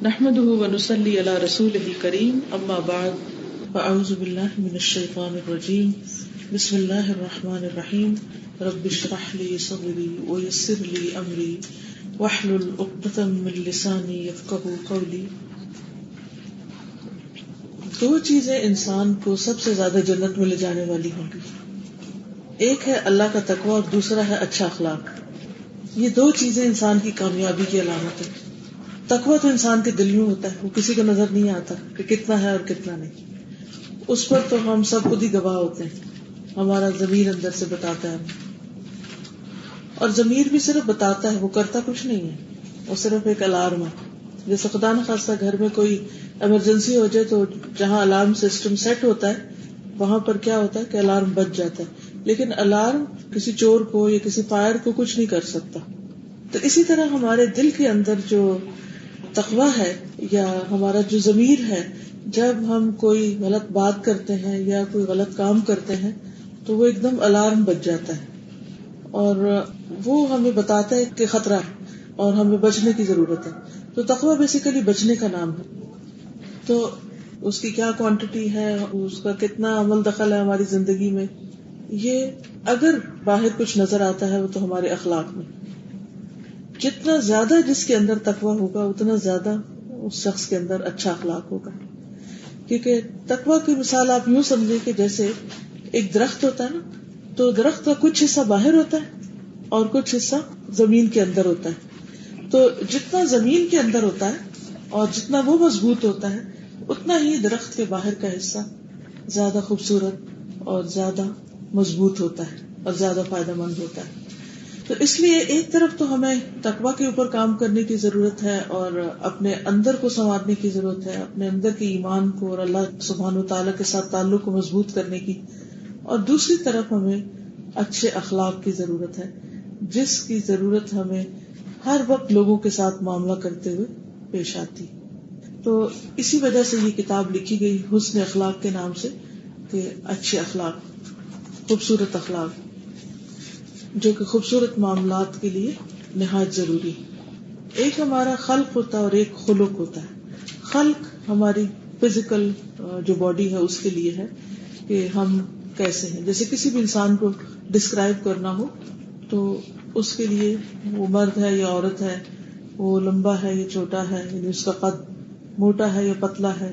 نحمده ونصلي على رسوله الكريم اما بعد فاعوذ بالله من الشيطان الرجيم بسم الله الرحمن الرحيم رب اشرح لي صدري ويسر لي امري واحلل عقدة من لساني يفقهوا قولي. دو چیزیں انسان کو سب سے زیادہ جنت میں لے جانے والی ہوں گی. ایک ہے اللہ کا تقوی اور دوسرا ہے اچھا اخلاق. یہ دو چیزیں انسان کی کامیابی کی علامت ہے. تقویٰ تو انسان کے دل میں ہوتا ہے, وہ کسی کو نظر نہیں آتا کہ کتنا ہے اور کتنا نہیں. اس پر تو ہم سب خود ہی گواہ ہوتے ہیں, ہمارا ضمیر اندر سے بتاتا ہے. اور ضمیر بھی صرف بتاتا ہے, وہ کرتا کچھ نہیں ہے, وہ صرف ایک الارم ہے. جیسے خدا نخواستہ گھر میں کوئی ایمرجنسی ہو جائے تو جہاں الارم سسٹم سیٹ ہوتا ہے وہاں پر کیا ہوتا ہے کہ الارم بج جاتا ہے, لیکن الارم کسی چور کو یا کسی فائر کو کچھ نہیں کر سکتا. تو اسی طرح ہمارے دل کے اندر جو تقویٰ ہے یا ہمارا جو ضمیر ہے, جب ہم کوئی غلط بات کرتے ہیں یا کوئی غلط کام کرتے ہیں تو وہ ایک دم الارم بج جاتا ہے اور وہ ہمیں بتاتا ہے کہ خطرہ ہے اور ہمیں بچنے کی ضرورت ہے. تو تقویٰ بیسیکلی بچنے کا نام ہے. تو اس کی کیا کوانٹٹی ہے, اس کا کتنا عمل دخل ہے ہماری زندگی میں, یہ اگر باہر کچھ نظر آتا ہے وہ تو ہمارے اخلاق میں. جتنا زیادہ جس کے اندر تقویٰ ہوگا اتنا زیادہ اس شخص کے اندر اچھا اخلاق ہوگا. کیونکہ تقویٰ کی مثال آپ یوں سمجھیں کہ جیسے ایک درخت ہوتا ہے نا, تو درخت کا کچھ حصہ باہر ہوتا ہے اور کچھ حصہ زمین کے اندر ہوتا ہے. تو جتنا زمین کے اندر ہوتا ہے اور جتنا وہ مضبوط ہوتا ہے اتنا ہی درخت کے باہر کا حصہ زیادہ خوبصورت اور زیادہ مضبوط ہوتا ہے اور زیادہ فائدہ مند ہوتا ہے. تو اس لیے ایک طرف تو ہمیں تقویٰ کے اوپر کام کرنے کی ضرورت ہے اور اپنے اندر کو سنوارنے کی ضرورت ہے, اپنے اندر کے ایمان کو اور اللہ سبحانہ وتعالیٰ کے ساتھ تعلق کو مضبوط کرنے کی, اور دوسری طرف ہمیں اچھے اخلاق کی ضرورت ہے, جس کی ضرورت ہمیں ہر وقت لوگوں کے ساتھ معاملہ کرتے ہوئے پیش آتی. تو اسی وجہ سے یہ کتاب لکھی گئی حسن اخلاق کے نام سے, کہ اچھے اخلاق, خوبصورت اخلاق, جو کہ خوبصورت معاملات کے لیے نہایت ضروری ہے. ایک ہمارا خلق ہوتا ہے اور ایک خلق ہوتا ہے. خلق ہماری فزیکل جو باڈی ہے اس کے لیے ہے کہ ہم کیسے ہیں. جیسے کسی بھی انسان کو ڈسکرائب کرنا ہو تو اس کے لیے وہ مرد ہے یا عورت ہے, وہ لمبا ہے یا چھوٹا ہے, یعنی اس کا قد موٹا ہے یا پتلا ہے,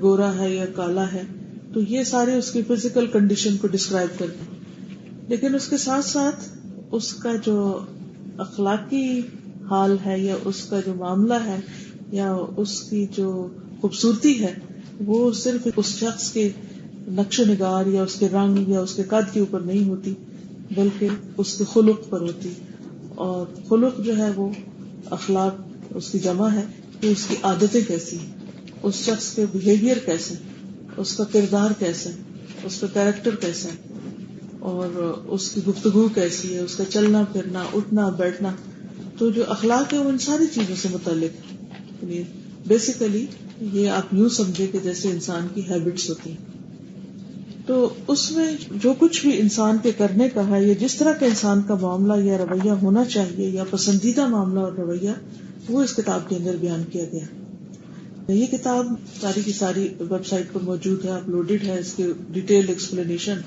گورا ہے یا کالا ہے, تو یہ سارے اس کی فزیکل کنڈیشن کو ڈسکرائب کرتے ہیں. لیکن اس کے ساتھ ساتھ اس کا جو اخلاقی حال ہے یا اس کا جو معاملہ ہے یا اس کی جو خوبصورتی ہے وہ صرف اس شخص کے نقش و نگار یا اس کے رنگ یا اس کے قد کے اوپر نہیں ہوتی, بلکہ اس کے خلق پر ہوتی. اور خلق جو ہے وہ اخلاق اس کی جمع ہے کہ اس کی عادتیں کیسی ہیں, اس شخص کے بیہیویئر کیسے, اس کا کردار کیسا ہے, اس کا کیریکٹر کیسا ہے, اور اس کی گفتگو کیسی ہے, اس کا چلنا پھرنا, اٹھنا بیٹھنا. تو جو اخلاق ہے وہ ان ساری چیزوں سے متعلق ہے. بیسیکلی یہ آپ یوں سمجھے کہ جیسے انسان کی ہیبٹس ہوتی ہیں, تو اس میں جو کچھ بھی انسان کے کرنے کا ہے یا جس طرح کا انسان کا معاملہ یا رویہ ہونا چاہیے یا پسندیدہ معاملہ اور رویہ, وہ اس کتاب کے اندر بیان کیا گیا. یہ کتاب ساری کی ساری ویب سائٹ پر موجود ہے, اپلوڈڈ ہے, اس کے ڈیٹیل ایکسپلینیشن.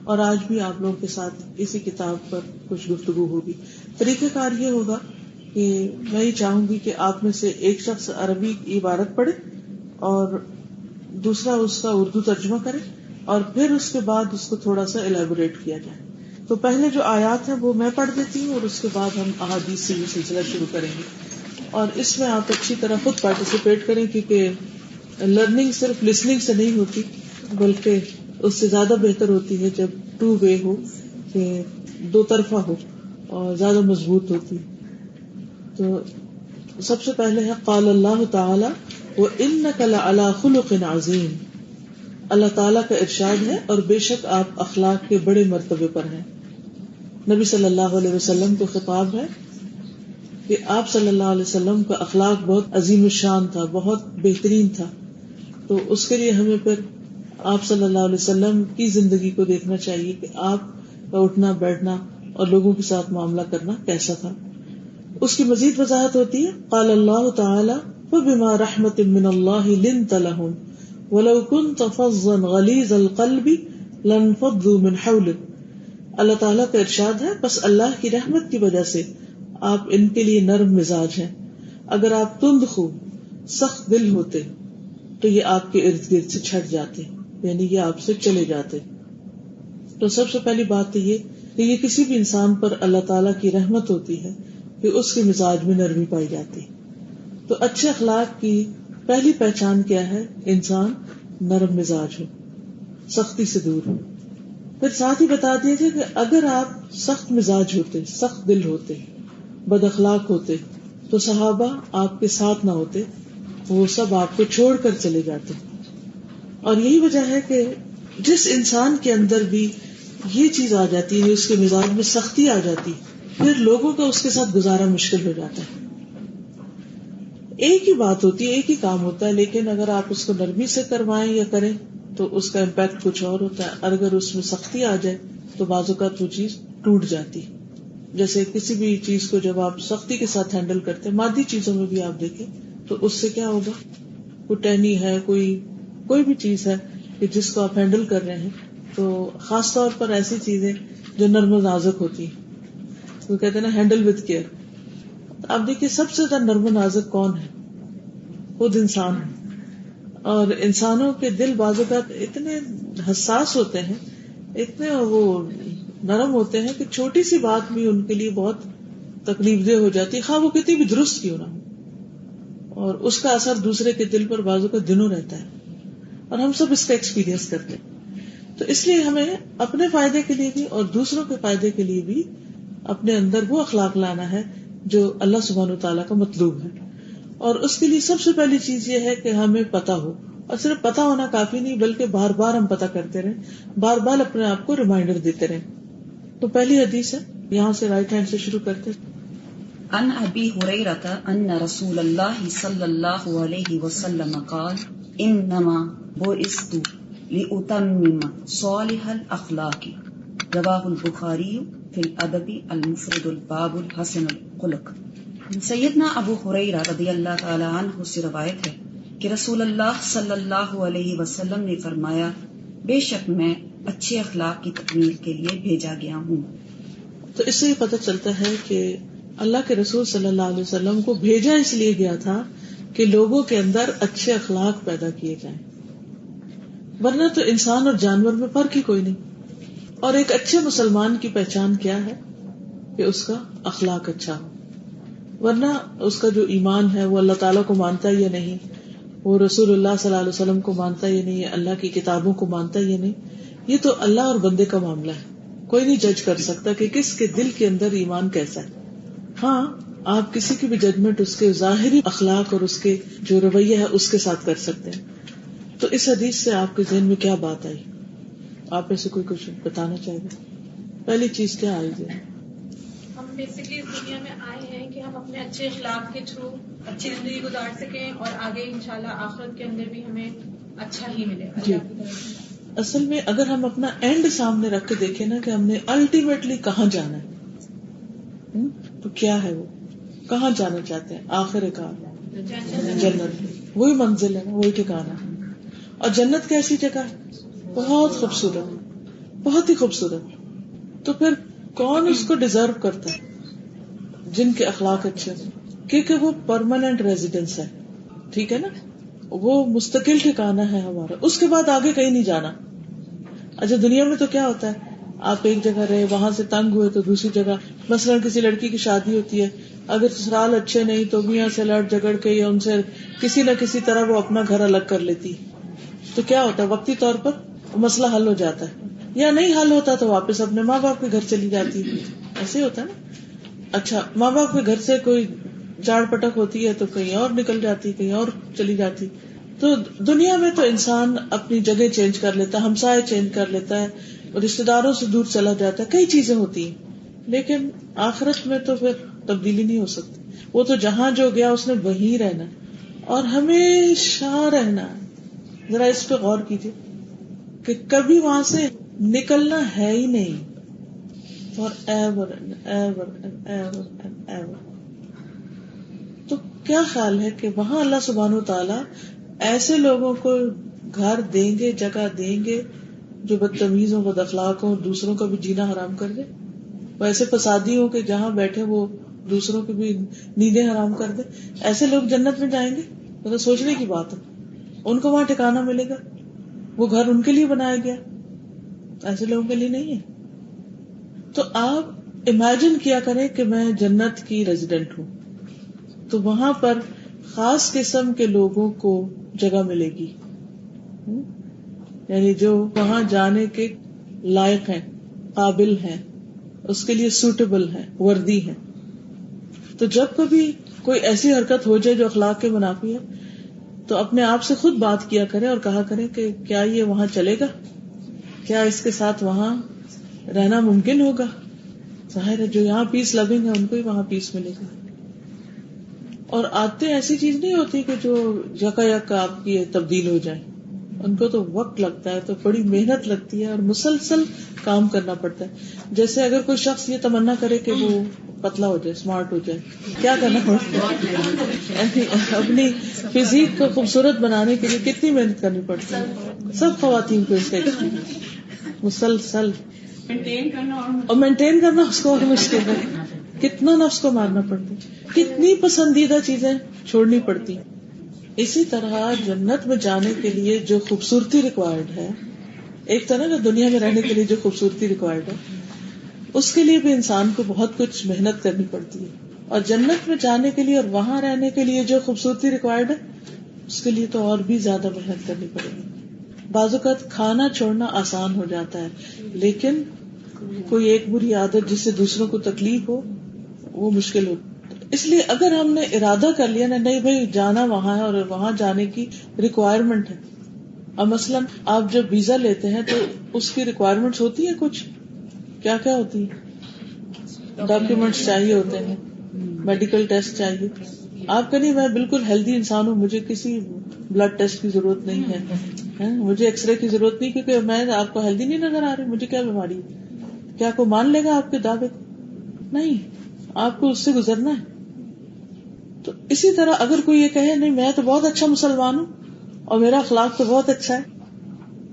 اور آج بھی آپ لوگوں کے ساتھ اسی کتاب پر کچھ گفتگو ہوگی. طریقہ کار یہ ہوگا کہ میں یہ چاہوں گی کہ آپ میں سے ایک شخص عربی کی عبارت پڑھے اور دوسرا اس کا اردو ترجمہ کرے, اور پھر اس کے بعد اس کو تھوڑا سا الیبوریٹ کیا جائے. تو پہلے جو آیات ہیں وہ میں پڑھ دیتی ہوں اور اس کے بعد ہم احادیث سے یہ سلسلہ شروع کریں گے. اور اس میں آپ اچھی طرح خود پارٹیسپیٹ کریں, کیونکہ لرننگ صرف لسننگ سے نہیں ہوتی بلکہ اس سے زیادہ بہتر ہوتی ہے جب ٹو وے ہو, کہ دو طرفہ ہو, اور زیادہ مضبوط ہوتی. تو سب سے پہلے ہے قال اللہ تعالی وَإِنَّكَ لَعَلَى خُلُقٍ عَظِيمٍ. اللہ تعالیٰ کا ارشاد ہے اور بے شک آپ اخلاق کے بڑے مرتبے پر ہیں. نبی صلی اللہ علیہ وسلم کو خطاب ہے کہ آپ صلی اللہ علیہ وسلم کا اخلاق بہت عظیم الشان تھا, بہت بہترین تھا. تو اس کے لیے ہمیں پھر آپ صلی اللہ علیہ وسلم کی زندگی کو دیکھنا چاہیے کہ آپ کا اٹھنا بیٹھنا اور لوگوں کے ساتھ معاملہ کرنا کیسا تھا. اس کی مزید وضاحت ہوتی ہے قال اللہ تعالی فبما رحمت من اللہ لنت لهم ولو كنت فظا غلیظ القلب لانفضوا من حولك. اللہ تعالیٰ کا ارشاد ہے بس اللہ کی رحمت کی وجہ سے آپ ان کے لیے نرم مزاج ہیں. اگر آپ تند خو سخت دل ہوتے تو یہ آپ کے ارد گرد سے چھٹ جاتے، یعنی یہ آپ سے چلے جاتے. تو سب سے پہلی بات تو یہ کہ یہ کسی بھی انسان پر اللہ تعالیٰ کی رحمت ہوتی ہے کہ اس کے مزاج میں نرمی پائی جاتی. تو اچھے اخلاق کی پہلی پہچان کیا ہے؟ انسان نرم مزاج ہو، سختی سے دور ہو. پھر ساتھ ہی بتا دیجیے کہ اگر آپ سخت مزاج ہوتے، سخت دل ہوتے، بد اخلاق ہوتے تو صحابہ آپ کے ساتھ نہ ہوتے، وہ سب آپ کو چھوڑ کر چلے جاتے. اور یہی وجہ ہے کہ جس انسان کے اندر بھی یہ چیز آ جاتی ہے، اس کے مزاج میں سختی آ جاتی، پھر لوگوں کا اس کے ساتھ گزارا مشکل ہو جاتا ہے. ایک ہی بات ہوتی ہے، ایک ہی کام ہوتا ہے، لیکن اگر آپ اس کو نرمی سے کروائیں یا کریں تو اس کا امپیکٹ کچھ اور ہوتا ہے. اور اگر اس میں سختی آ جائے تو بعض اوقات وہ چیز ٹوٹ جاتی. جیسے کسی بھی چیز کو جب آپ سختی کے ساتھ ہینڈل کرتے ہیں، مادی چیزوں میں بھی آپ دیکھیں تو اس سے کیا ہوگا، کوئی ٹہنی ہے، کوئی بھی چیز ہے کہ جس کو آپ ہینڈل کر رہے ہیں، تو خاص طور پر ایسی چیزیں جو نرم و نازک ہوتی ہیں، وہ کہتے ہیں نا ہینڈل وتھ کیئر. آپ دیکھیے سب سے زیادہ نرم و نازک کون ہے؟ خود انسان ہے. اور انسانوں کے دل بعض اوقات اتنے حساس ہوتے ہیں، اتنے وہ نرم ہوتے ہیں کہ چھوٹی سی بات بھی ان کے لیے بہت تکلیف دہ ہو جاتی ہے، خواہ وہ کتنی بھی درست کیوں نہ ہو. اور اس کا اثر دوسرے کے دل پر بعض اوقات دنوں رہتا ہے، اور ہم سب اس کا ایکسپیرینس کرتے ہیں. تو اس لیے ہمیں اپنے فائدے کے لیے بھی اور دوسروں کے فائدے کے لیے بھی اپنے اندر وہ اخلاق لانا ہے جو اللہ سبحانہ وتعالیٰ کا مطلوب ہے. اور اس کے لیے سب سے پہلی چیز یہ ہے کہ ہمیں پتا ہو، اور صرف پتا ہونا کافی نہیں بلکہ بار بار ہم پتا کرتے رہیں، بار بار اپنے آپ کو ریمائنڈر دیتے رہیں. تو پہلی حدیث ہے، یہاں سے رائٹ ہینڈ سے شروع کرتے ہیں. عن ابی ہریرہ ان رسول اللہ صلی اللہ علیہ وسلم قال انما بعثت لاتمم صالح الاخلاق رواہ البخاری فی الادب المفرد الباب الحسن الخلق. سیدنا ابو ہریرہ رضی اللہ تعالی عنہ سے روایت ہے کہ رسول اللہ صلی اللہ علیہ وسلم نے فرمایا، بے شک میں اچھے اخلاق کی تکمیل کے لیے بھیجا گیا ہوں. تو اس سے یہ پتہ چلتا ہے کہ اللہ کے رسول صلی اللہ علیہ وسلم کو بھیجا اس لیے گیا تھا کہ لوگوں کے اندر اچھے اخلاق پیدا کیے جائیں، ورنہ تو انسان اور جانور میں فرق ہی کوئی نہیں. اور ایک اچھے مسلمان کی پہچان کیا ہے؟ کہ اس کا اخلاق اچھا ہو. ورنہ اس کا جو ایمان ہے وہ اللہ تعالیٰ کو مانتا ہے یا نہیں، وہ رسول اللہ صلی اللہ علیہ وسلم کو مانتا ہے یا نہیں، اللہ کی کتابوں کو مانتا ہے یا نہیں، یہ تو اللہ اور بندے کا معاملہ ہے. کوئی نہیں جج کر سکتا کہ کس کے دل کے اندر ایمان کیسا ہے. ہاں آپ کسی کی بھی ججمنٹ اس کے ظاہری اخلاق اور اس کے جو رویہ ہے اس کے ساتھ کر سکتے ہیں. تو اس حدیث سے آپ کے ذہن میں کیا بات آئی؟ آپ میں سے کوئی کچھ بتانا چاہے گا؟ پہلی چیز کیا آئی ذہن؟ ہم بیسکلی اس دنیا میں آئے ہیں کہ ہم اپنے اچھے اخلاق کے تھرو اچھی زندگی گزار سکیں اور آگے انشاءاللہ آخرت کے اندر بھی ہمیں اچھا ہی ملے اللہ کی طرف سے. اصل میں اگر ہم اپنا اینڈ سامنے رکھ کے دیکھیں نا کہ ہم نے الٹیمیٹلی کہاں جانا ہے، تو کیا ہے، وہ کہاں جانا چاہتے ہیں؟ آخر کار جنت. وہی منزل ہے، وہی ٹھکانا ہے. اور جنت کیسی جگہ ہے؟ بہت خوبصورت، بہت ہی خوبصورت. تو پھر کون اس کو ڈیزرو کرتا ہے؟ جن کے اخلاق اچھے ہیں، کیونکہ وہ پرماننٹ ریزیڈنس ہے. ٹھیک ہے نا، وہ مستقل ٹھکانا ہے ہمارا، اس کے بعد آگے کہیں نہیں جانا. اچھا دنیا میں تو کیا ہوتا ہے، آپ ایک جگہ رہے، وہاں سے تنگ ہوئے تو دوسری جگہ، مثلا کسی لڑکی کی شادی ہوتی ہے، اگر سسرال اچھے نہیں تو میاں سے لڑ جھگڑ کے یا ان سے کسی نہ کسی طرح وہ اپنا گھر الگ کر لیتی. تو کیا ہوتا ہے، وقتی طور پر مسئلہ حل ہو جاتا ہے، یا نہیں حل ہوتا تو واپس اپنے ماں باپ کے گھر چلی جاتی. ایسے ہوتا ہے نا. اچھا ماں باپ کے گھر سے کوئی جاڑ پٹک ہوتی ہے تو کہیں اور نکل جاتی، کہیں اور چلی جاتی. تو دنیا میں تو انسان اپنی جگہ چینج کر لیتا ہے، ہمسائے چینج کر لیتا ہے، رشتے داروں سے دور چلا جاتا ہے، کئی چیزیں ہوتی ہیں. لیکن آخرت میں تو پھر تبدیلی نہیں ہو سکتی. وہ تو جہاں جو گیا اس نے وہیں رہنا اور ہمیشہ رہنا. ذرا اس پہ غور کیجیے کہ کبھی وہاں سے نکلنا ہے ہی نہیں. For ever and ever and ever and ever. تو کیا خیال ہے کہ وہاں اللہ سبحانہ تعالیٰ ایسے لوگوں کو گھر دیں گے، جگہ دیں گے جو بدتمیز ہوں، بد اخلاق ہوں، دوسروں کا بھی جینا حرام کر دے؟ وہ ایسے فسادی ہوں کہ جہاں بیٹھے وہ دوسروں کی بھی نیندیں حرام کر دے؟ ایسے لوگ جنت میں جائیں گے؟ مطلب سوچنے کی بات ہے. ان کو وہاں ٹھکانہ ملے گا؟ وہ گھر ان کے لیے بنایا گیا، ایسے لوگوں کے لیے نہیں ہے. تو آپ امیجن کیا کریں کہ میں جنت کی ریزیڈنٹ ہوں، تو وہاں پر خاص قسم کے لوگوں کو جگہ ملے گی، یعنی جو وہاں جانے کے لائق ہیں، قابل ہیں، اس کے لیے سوٹیبل ہیں، وردی ہیں. تو جب کبھی کوئی ایسی حرکت ہو جائے جو اخلاق کے منافی ہے تو اپنے آپ سے خود بات کیا کریں اور کہا کریں کہ کیا یہ وہاں چلے گا، کیا اس کے ساتھ وہاں رہنا ممکن ہوگا. ظاہر ہے جو یہاں پیس لونگ ہے ان کو ہی وہاں پیس ملے گا. اور عادتیں ایسی چیز نہیں ہوتی کہ جو یک آپ کی تبدیل ہو جائے، ان کو تو وقت لگتا ہے، تو بڑی محنت لگتی ہے اور مسلسل کام کرنا پڑتا ہے. جیسے اگر کوئی شخص یہ تمنا کرے کہ وہ پتلا ہو جائے، اسمارٹ ہو جائے، کیا کرنا پڑتا ہے؟ اپنی فزیک کو خوبصورت بنانے کے لیے کتنی محنت کرنی پڑتی ہے. سب خواتین کو اس کا ایکسپیرینس، مسلسل مینٹین کرنا اس کو اور مشکل ہے. کتنا نفس کو مارنا پڑتا ہے، کتنی پسندیدہ چیزیں چھوڑنی پڑتی. اسی طرح جنت میں جانے کے لیے جو خوبصورتی ریکوائرڈ ہے، ایک طرح کا دنیا میں رہنے کے لیے جو خوبصورتی ریکوائرڈ ہے، اس کے لیے بھی انسان کو بہت کچھ محنت کرنی پڑتی ہے. اور جنت میں جانے کے لیے اور وہاں رہنے کے لیے جو خوبصورتی ریکوائرڈ ہے، اس کے لیے تو اور بھی زیادہ محنت کرنی پڑے گی. بعض اوقات کھانا چھوڑنا آسان ہو جاتا ہے، لیکن کوئی ایک بری عادت جس سے دوسروں کو تکلیف ہو وہ مشکل ہو. اس لیے اگر ہم نے ارادہ کر لیا نا نہیں بھائی جانا وہاں ہے اور وہاں جانے کی ریکوائرمنٹ ہے. اب مثلاً آپ جب ویزا لیتے ہیں تو اس کی ریکوائرمنٹس ہوتی ہے، کچھ کیا کیا ہوتی ہے؟ ڈاکیومنٹس چاہیے ہوتے ہیں، میڈیکل ٹیسٹ چاہیے. آپ کہ نہیں میں بالکل ہیلدی انسان ہوں، مجھے کسی بلڈ ٹیسٹ کی ضرورت نہیں ہے، مجھے ایکس رے کی ضرورت نہیں، کیونکہ میں آپ کو ہیلدی نہیں نظر آ رہی، مجھے کیا بیماری ہے. کیا کوئی مان لے گا آپ کے دعوے کو؟ نہیں، آپ کو اس سے گزرنا ہے. تو اسی طرح اگر کوئی یہ کہے نہیں میں تو بہت اچھا مسلمان ہوں اور میرا اخلاق تو بہت اچھا ہے،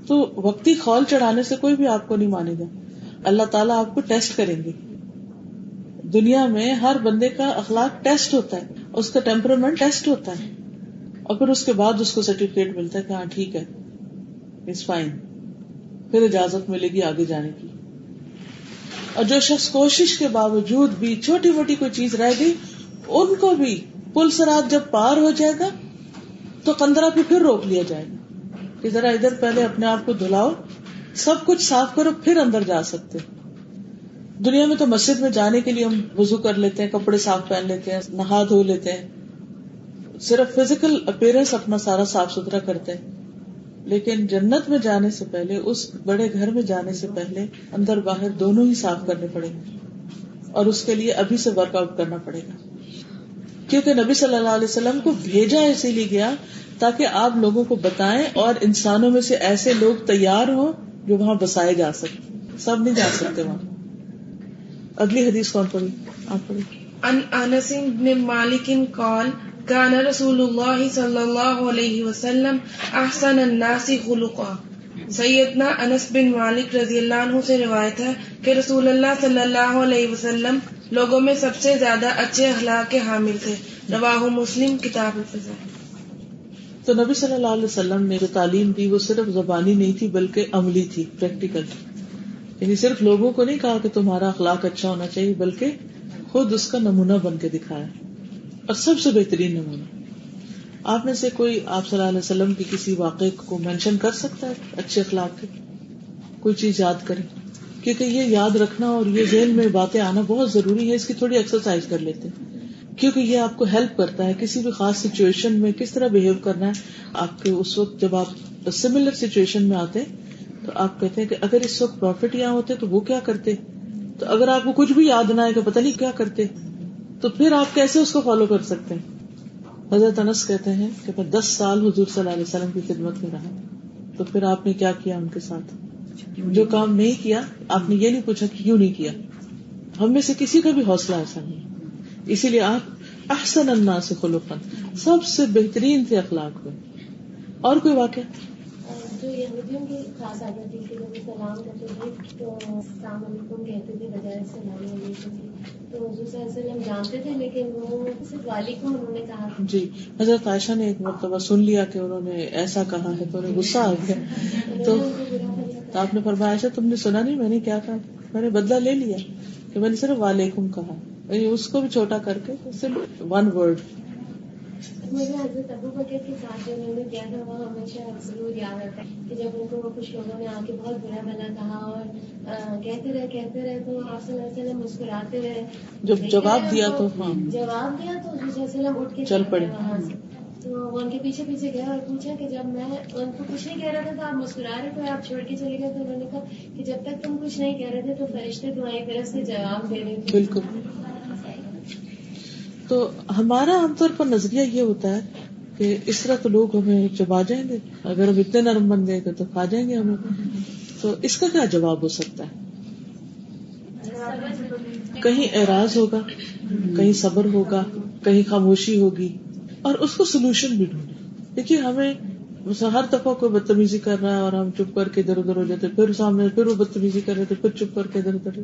تو وقتی خول چڑھانے سے کوئی بھی آپ کو نہیں مانے گا. اللہ تعالیٰ آپ کو ٹیسٹ کریں گے. دنیا میں ہر بندے کا اخلاق ٹیسٹ ہوتا ہے، اس کا ٹیمپرامنٹ ٹیسٹ ہوتا ہے، اور پھر اس کے بعد اس کو سرٹیفکیٹ ملتا ہے کہ ہاں ٹھیک ہے، اٹس فائن، پھر اجازت ملے گی آگے جانے کی. اور جو شخص کوشش کے باوجود بھی چھوٹی موٹی کوئی چیز رہ گئی، ان کو بھی پل صراط جب پار ہو جائے گا تو قنطرہ پہ پھر روک لیا جائے گا کہ ذرا ادھر پہلے اپنے آپ کو دھلاؤ، سب کچھ صاف کرو پھر اندر جا سکتے. دنیا میں تو مسجد میں جانے کے لیے ہم وضو کر لیتے ہیں، کپڑے صاف پہن لیتے ہیں، نہا دھو لیتے ہیں، صرف فزیکل اپیرنس اپنا سارا صاف ستھرا کرتے ہیں. لیکن جنت میں جانے سے پہلے، اس بڑے گھر میں جانے سے پہلے اندر باہر دونوں ہی صاف کرنے پڑیں گے، اور اس کے لیے ابھی سے ورک آؤٹ کرنا پڑے گا. کیونکہ نبی صلی اللہ علیہ وسلم کو بھیجا اسی لیے گیا تاکہ آپ لوگوں کو بتائیں اور انسانوں میں سے ایسے لوگ تیار ہوں جو وہاں بسائے جا سکتے. سب نہیں جا سکتے وہاں. اگلی حدیث کون پڑھی؟ آپ پڑھی. عن انس بن مالک قال كان رسول الله صلی اللہ علیہ وسلم احسن الناس خلقا. سیدنا انس بن مالک رضی اللہ عنہ سے روایت ہے کہ رسول اللہ صلی اللہ علیہ وسلم لوگوں میں سب سے زیادہ اچھے اخلاق کے حامل تھے. رواہ مسلم کتاب الفضائل. تو نبی صلی اللہ علیہ وسلم نے جو تعلیم دی وہ صرف زبانی نہیں تھی بلکہ عملی تھی، پریکٹیکل. یعنی صرف لوگوں کو نہیں کہا کہ تمہارا اخلاق اچھا ہونا چاہیے، بلکہ خود اس کا نمونہ بن کے دکھایا. اور سب سے بہترین نمونہ. آپ میں سے کوئی آپ صلی اللہ علیہ وسلم کی کسی واقعے کو مینشن کر سکتا ہے اچھے اخلاق کے؟ کوئی چیز یاد کرے، کیونکہ یہ یاد رکھنا اور یہ ذہن میں باتیں آنا بہت ضروری ہے. اس کی تھوڑی ایکسرسائز کر لیتے ہیں، کیونکہ یہ آپ کو ہیلپ کرتا ہے کسی بھی خاص سچویشن میں کس طرح بہیو کرنا ہے. آپ کے اس وقت جب آپ سملر سچویشن میں آتے تو آپ کہتے ہیں کہ اگر اس وقت پروفٹ یہاں ہوتے تو وہ کیا کرتے. تو اگر آپ کو کچھ بھی یاد نہ آئے کہ پتہ نہیں کیا کرتے، تو پھر آپ کیسے اس کو فالو کر سکتے ہیں. حضرت انس کہتے ہیں کہ میں 10 سال حضور صلی اللہ علیہ وسلم کی خدمت میں رہا، تو پھر آپ نے کیا کیا ان کے ساتھ؟ جو کام نہیں کیا آپ نے یہ نہیں پوچھا کہ کیوں نہیں کیا. ہم میں سے کسی کا بھی حوصلہ ایسا نہیں. اسی لیے آپ احسن الناس خلقا، سب سے بہترین تھے اخلاق میں. اور کوئی واقعہ؟ جو یہودیوں کی خاص عادت تھی کہ جب وہ سلام کرتے تھے تو السلام علیکم کہتے تھے بجائے السلام علیکم کی. تو حضور صلی اللہ علیہ وسلم جانتے تھے لیکن وہ صرف وعلیکم انہوں نے کہا. جی، حضرت عائشہ نے ایک مرتبہ سن لیا کہ انہوں نے ایسا کہا ہے تو انہیں غصہ آ گیا. تو آپ نے فرمایا عائشہ تم نے سنا نہیں میں نے کیا کہا؟ میں نے بدلہ لے لیا کہ میں نے صرف وعلیکم کہا، اس کو بھی چھوٹا کر کے صرف ون ورڈ. مجھے حضرت ابو بکر کے ساتھ جو انہوں نے کیا تھا وہ ہمیشہ ضرور یاد آتا ہے کہ جب ان کو کچھ لوگوں نے آ کے بہت برا بھلا کہا اور کہتے رہے تو آپ صلی اللہ علیہ وسلم مسکراتے رہے. جب جواب دیا تو جواب دیا تو حضور صلی اللہ علیہ وسلم اٹھ کے چل پڑے وہاں سے. تو وہ ان کے پیچھے پیچھے گیا اور پوچھا کہ جب میں ان کو کچھ نہیں کہہ رہا تھا تو آپ مسکرا رہے تھے آپ چھوڑ کے چلے گئے. تو انہوں نے کہا کہ جب تک تم کچھ نہیں کہہ رہے تھے تو فرشتے تمہاری طرف سے جواب دے رہے تھے. بالکل. تو ہمارا عام طور پر نظریہ یہ ہوتا ہے کہ اس طرح تو لوگ ہمیں چبا جائیں گے، اگر ہم اتنے نرم بن گئے تو کھا جائیں گے ہمیں. تو اس کا کیا جواب ہو سکتا ہے؟ کہیں اعراض ہوگا، کہیں صبر ہوگا، کہیں خاموشی ہوگی، اور اس کو سولوشن بھی ڈھونڈے. دیکھیے ہمیں ہر دفعہ کوئی بدتمیزی کر رہا ہے اور ہم چپ کر کے ادھر ادھر ہو جاتے، پھر سامنے پھر وہ بدتمیزی کر رہے تھے، پھر چپ کر کے ادھر ادھر.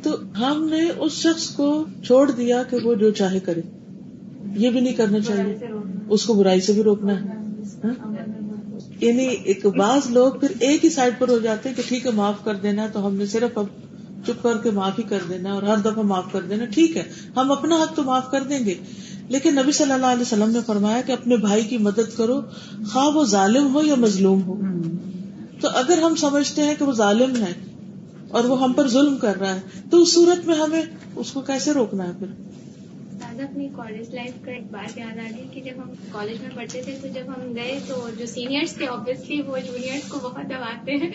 تو ہم نے اس شخص کو چھوڑ دیا کہ وہ جو چاہے کرے. یہ بھی نہیں کرنا چاہیے، اس کو برائی سے بھی روکنا ہے. یعنی ایک بعض لوگ پھر ایک ہی سائڈ پر ہو جاتے ہیں کہ ٹھیک ہے معاف کر دینا، تو ہم نے صرف اب چپ کر کے معاف ہی کر دینا اور ہر دفعہ معاف کر دینا. ٹھیک ہے ہم اپنا حق تو معاف کر دیں گے، لیکن نبی صلی اللہ علیہ وسلم نے فرمایا کہ اپنے بھائی کی مدد کرو خواہ وہ ظالم ہو یا مظلوم ہو. تو اگر ہم سمجھتے ہیں کہ وہ ظالم ہے اور وہ ہم پر ظلم کر رہا ہے تو اس صورت میں ہمیں اس کو کیسے روکنا ہے؟ پھر اپنی کالج لائف کا ایک بات یاد آ رہی کہ جب ہم کالج میں پڑھتے تھے تو جب ہم گئے تو جو سینئرس تھے اوبیسلی وہ جونیئرس کو بہت دباتے ہیں.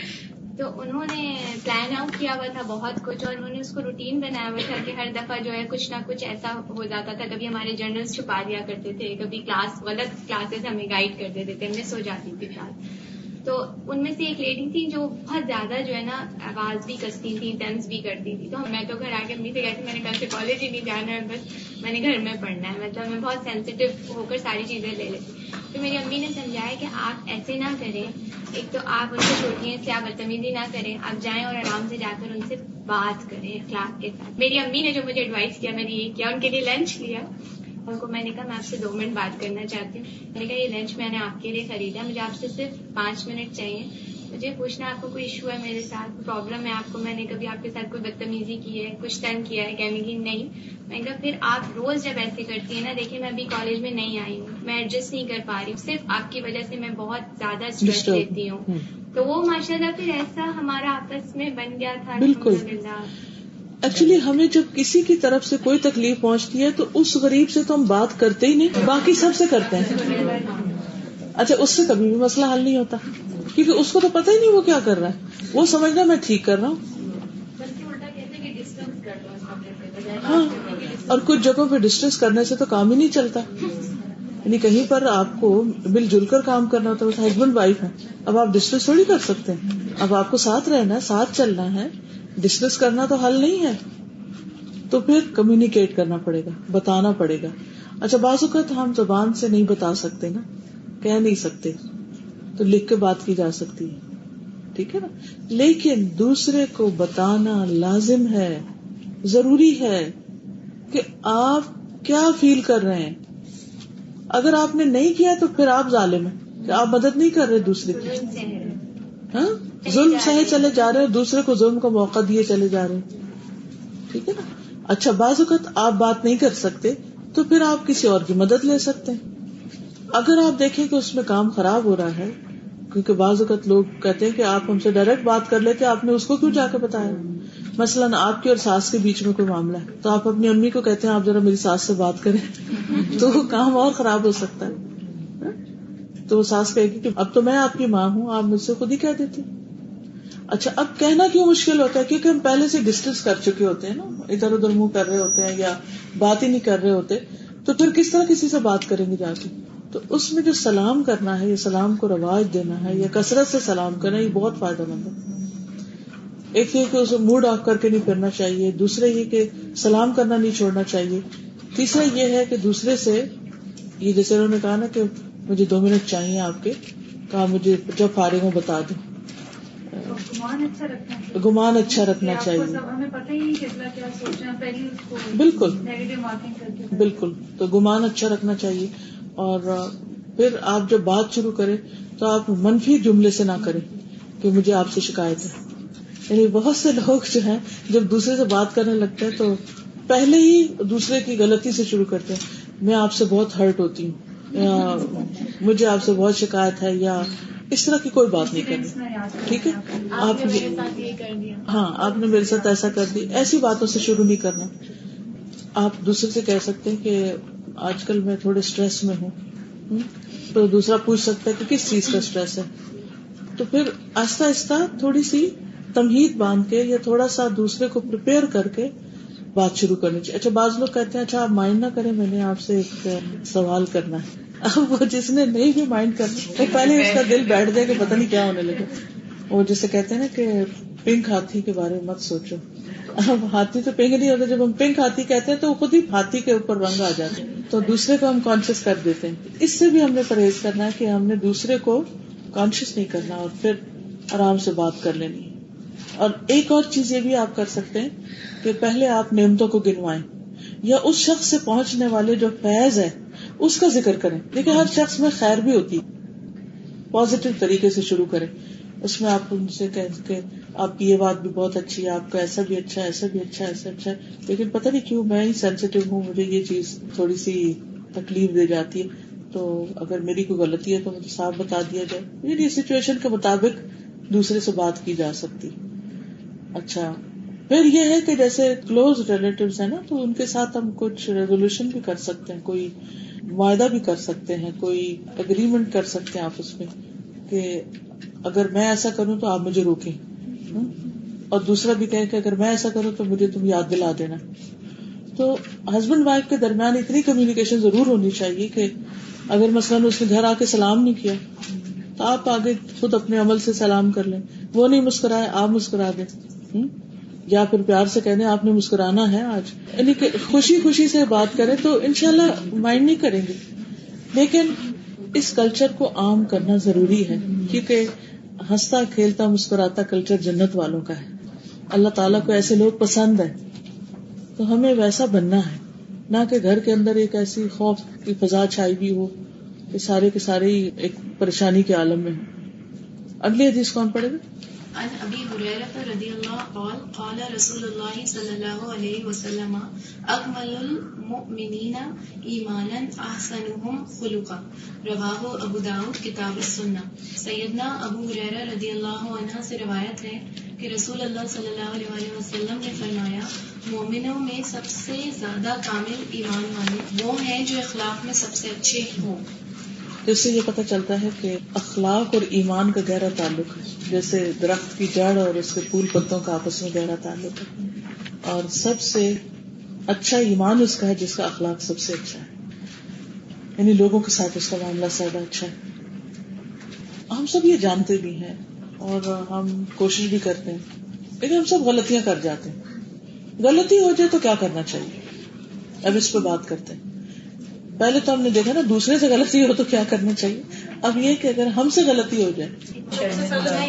تو انہوں نے پلان آؤٹ کیا ہوا تھا بہت کچھ اور انہوں نے اس کو روٹین بنایا ہوا تھا کہ ہر دفعہ جو ہے کچھ نہ کچھ ایسا ہو جاتا تھا. کبھی ہمارے جرنلس چھپا دیا کرتے تھے، کبھی غلط کلاسز ہمیں گائیڈ کر دیتے تھے، مس ہو جاتی تھی کلاس. تو ان میں سے ایک لیڈی تھی جو بہت زیادہ جو ہے نا آواز بھی کستی تھی، ٹینس بھی کرتی تھی. تو میں تو گھر آ کے امی سے کہتی میں نے کل سے کالج ہی نہیں جانا ہے، بس میں نے گھر میں پڑھنا ہے. مطلب میں بہت سینسیٹیو ہو کر ساری چیزیں لے لیتی. تو میری امی نے سمجھایا کہ آپ ایسے نہ کریں، ایک تو آپ ان کو چھوٹی ہیں اس سے آپ بدتمیزی نہ کریں، آپ جائیں اور آرام سے جا کر ان سے بات کریں اخلاق کے ساتھ. میری امی نے جو مجھے ایڈوائس کیا میں نے یہ کیا، ان کے لیے لنچ لیا. ان کو میں نے کہا میں آپ سے 2 منٹ بات کرنا چاہتی ہوں. میں نے کہا یہ لنچ میں نے آپ کے لیے خریدا، مجھے آپ سے صرف 5 منٹ چاہیے. مجھے پوچھنا آپ کو کوئی ایشو ہے میرے ساتھ، پرابلم ہے آپ کو، میں نے کبھی آپ کے ساتھ کوئی بدتمیزی کی ہے، کچھ تنگ کیا ہے؟ کہنے کی نہیں. میں نے کہا پھر آپ روز جب ایسے کرتی ہیں نا، دیکھیے میں ابھی کالج میں نہیں آئی ہوں، میں ایڈجسٹ نہیں کر پا رہی ہوں، صرف آپ کی وجہ سے میں بہت زیادہ اسٹریس لیتی ہوں. تو وہ ماشاءاللہ پھر ایسا ہمارا آپس میں بن گیا تھا. بالکل. ایکچولی ہمیں جب کسی کی طرف سے کوئی تکلیف پہنچتی ہے تو اس غریب سے تو ہم بات کرتے ہی نہیں، باقی سب سے کرتے ہیں. اچھا اس سے کبھی بھی مسئلہ حل نہیں ہوتا کیونکہ اس کو تو پتہ ہی نہیں وہ کیا کر رہا ہے، وہ سمجھنا میں ٹھیک کر رہا ہوں. ہاں، اور کچھ جگہوں پہ ڈسٹنس کرنے سے تو کام ہی نہیں چلتا. یعنی کہیں پر آپ کو مل جل کر کام کرنا ہوتا ہے، ہسبینڈ وائف ہے، اب آپ ڈسٹنس تھوڑی کر سکتے ہیں. اب آپ کو ساتھ رہنا ہے، ساتھ چلنا ہے، ڈسکس کرنا تو حل نہیں ہے. تو پھر کمیونیکیٹ کرنا پڑے گا، بتانا پڑے گا. اچھا بعض اوقات ہم زبان سے نہیں بتا سکتے نا، کہہ نہیں سکتے، تو لکھ کے بات کی جا سکتی ہے، ٹھیک ہے نا. لیکن دوسرے کو بتانا لازم ہے، ضروری ہے کہ آپ کیا فیل کر رہے ہیں. اگر آپ نے نہیں کیا تو پھر آپ ظالم ہیں کہ آپ مدد نہیں کر رہے دوسرے کی. ہاں ظلم سہے چلے جا رہے ہیں، دوسرے کو ظلم کا موقع دیے چلے جا رہے ہیں، ٹھیک ہے نا. اچھا بعض اوقات آپ بات نہیں کر سکتے تو پھر آپ کسی اور کی مدد لے سکتے ہیں. اگر آپ دیکھیں کہ اس میں کام خراب ہو رہا ہے، کیونکہ بعض اوقات لوگ کہتے ہیں کہ آپ ہم سے ڈائریکٹ بات کر لیتے، آپ نے اس کو کیوں جا کے بتایا. مثلاً آپ کی اور ساس کے بیچ میں کوئی معاملہ ہے تو آپ اپنی امی کو کہتے ہیں آپ ذرا میری ساس سے بات کریں تو وہ کام اور خراب ہو سکتا ہے. تو وہ ساس کہے گی کہ اب تو میں آپ کی ماں ہوں، آپ مجھ سے خود ہی کہہ دیتی. اچھا اب کہنا کیوں مشکل ہوتا ہے؟ کیونکہ ہم پہلے سے ڈسٹنس کر چکے ہوتے ہیں نا، ادھر ادھر منہ کر رہے ہوتے ہیں یا بات ہی نہیں کر رہے ہوتے، تو پھر کس طرح کسی سے بات کریں گے جا کے. تو اس میں جو سلام کرنا ہے یا سلام کو رواج دینا ہے یا کثرت سے سلام کرنا، یہ بہت فائدہ مند ہے. ایک یہ کہ اسے موڈ آف کر کے نہیں پھرنا چاہیے، دوسرے یہ کہ سلام کرنا نہیں چھوڑنا چاہیے. تیسرا یہ ہے کہ دوسرے سے یہ جیسے انہوں نے کہا نا کہ مجھے 2 منٹ چاہیے آپ کے، کہا مجھے جب فارغ ہوں بتا دو. گمان اچھا رکھنا چاہیے. ہمیں پتہ ہی نہیں کتنا کیا سوچنا پہلے اس کو بالکل نیگیٹو مارکنگ کر کے. بالکل. تو گمان اچھا رکھنا چاہیے. اور پھر آپ جب بات شروع کریں تو آپ منفی جملے سے نہ کریں کہ مجھے آپ سے شکایت ہے. یعنی بہت سے لوگ جو ہیں جب دوسرے سے بات کرنے لگتے ہیں تو پہلے ہی دوسرے کی غلطی سے شروع کرتے ہیں. میں آپ سے بہت ہرٹ ہوتی ہوں، یا مجھے آپ سے بہت شکایت ہے، یا اس طرح کی کوئی بات نہیں کرنی. ٹھیک ہے، آپ میرے ساتھ یہ کر دیا، ہاں آپ نے میرے ساتھ ایسا کر دی، ایسی باتوں سے شروع نہیں کرنا. آپ دوسرے سے کہہ سکتے ہیں کہ آج کل میں تھوڑے اسٹریس میں ہوں، تو دوسرا پوچھ سکتا ہے کہ کس چیز کا اسٹریس ہے. تو پھر آہستہ آہستہ تھوڑی سی تمہید باندھ کے یا تھوڑا سا دوسرے کو پریپیئر کر کے بات شروع کرنی چاہیے. اچھا بعض لوگ کہتے ہیں اچھا آپ مائنڈ نہ کریں، میں نے آپ سے ایک سوال کرنا ہے. اب وہ جس نے نہیں بھی مائنڈ کرنا وہ پہلے اس کا دل بیٹھ جائے کہ پتہ نہیں کیا ہونے لگے. وہ جسے کہتے ہیں نا کہ پنک ہاتھی کے بارے میں مت سوچو. اب ہاتھی تو پنک نہیں ہوتا، جب ہم پنک ہاتھی کہتے ہیں تو وہ خود ہی ہاتھی کے اوپر رنگ آ جاتے ہیں، تو دوسرے کو ہم کانشیس کر دیتے ہیں. اس سے بھی ہم نے پرہیز کرنا ہے کہ ہم نے دوسرے کو کانشیس نہیں کرنا اور پھر آرام سے بات کر لینی. اور ایک اور چیز یہ بھی آپ کر سکتے ہیں کہ پہلے آپ نعمتوں کو گنوائیں یا اس شخص سے پہنچنے والے جو فیض ہے اس کا ذکر کریں. دیکھیں ہر شخص میں خیر بھی ہوتی، پازیٹیو طریقے سے شروع کریں. اس میں آپ ان سے کہیں کہ آپ کی یہ بات بھی بہت اچھی ہے، آپ کا ایسا بھی اچھا ہے، ایسا بھی اچھا ہے، ایسا اچھا ہے، لیکن پتہ نہیں کیوں میں ہی سینسیٹیو ہوں، مجھے یہ چیز تھوڑی سی تکلیف دے جاتی ہے، تو اگر میری کوئی غلطی ہے تو مجھے صاف بتا دیا جائے. یہ سچویشن کے مطابق دوسرے سے بات کی جا سکتی. اچھا پھر یہ ہے کہ جیسے کلوز ریلیٹیوز ہیں نا، تو ان کے ساتھ ہم کچھ ریزولوشن بھی کر سکتے ہیں، کوئی معاہدہ بھی کر سکتے ہیں، کوئی اگریمنٹ کر سکتے ہیں آپس میں کہ اگر میں ایسا کروں تو آپ مجھے روکیں، اور دوسرا بھی کہے کہ اگر میں ایسا کروں تو مجھے تم یاد دلا دینا. تو ہسبینڈ وائف کے درمیان اتنی کمیونیکیشن ضرور ہونی چاہیے کہ اگر مثلاً اس نے گھر آ کے سلام نہیں کیا تو آپ آگے خود اپنے عمل سے سلام کر لیں. وہ نہیں مسکرائے آپ مسکرا دیں، یا پھر پیار سے کہنے آپ نے مسکرانا ہے آج، یعنی کہ خوشی خوشی سے بات کریں تو انشاءاللہ مائنڈ نہیں کریں گے. لیکن اس کلچر کو عام کرنا ضروری ہے کیونکہ ہنستا کھیلتا مسکراتا کلچر جنت والوں کا ہے. اللہ تعالیٰ کو ایسے لوگ پسند ہیں، تو ہمیں ویسا بننا ہے، نہ کہ گھر کے اندر ایک ایسی خوف کی فضا چھائی بھی ہو کہ سارے کے سارے ہی ایک پریشانی کے عالم میں ہوں. اگلی حدیث کون پڑھے گا؟ عن ابی ہریرہ رضی اللہ قال قال رسول اللہ صلی اللہ علیہ وسلم اکمل المؤمنین ایمانا احسنهم خلقا رواہ ابو داؤد کتاب السنہ. سیدنا ابو ہریرہ رضی اللہ عنہ سے روایت ہے کہ رسول اللہ صلی اللہ علیہ وسلم نے فرمایا مومنوں میں سب سے زیادہ کامل ایمان والے وہ ہیں جو اخلاق میں سب سے اچھے ہوں. اس سے یہ پتہ چلتا ہے کہ اخلاق اور ایمان کا گہرا تعلق ہے، جیسے درخت کی جڑ اور اس کے پھول پتوں کا آپس میں گہرا تعلق ہے. اور سب سے اچھا ایمان اس کا ہے جس کا اخلاق سب سے اچھا ہے، یعنی لوگوں کے ساتھ اس کا معاملہ زیادہ اچھا ہے. ہم سب یہ جانتے بھی ہیں اور ہم کوشش بھی کرتے ہیں، لیکن ہم سب غلطیاں کر جاتے ہیں. غلطی ہو جائے تو کیا کرنا چاہیے، اب اس پہ بات کرتے ہیں. پہلے تو ہم نے دیکھا نا دوسرے سے غلطی ہو تو کیا کرنا چاہیے. اب یہ کہ اگر ہم سے غلطی ہو جائے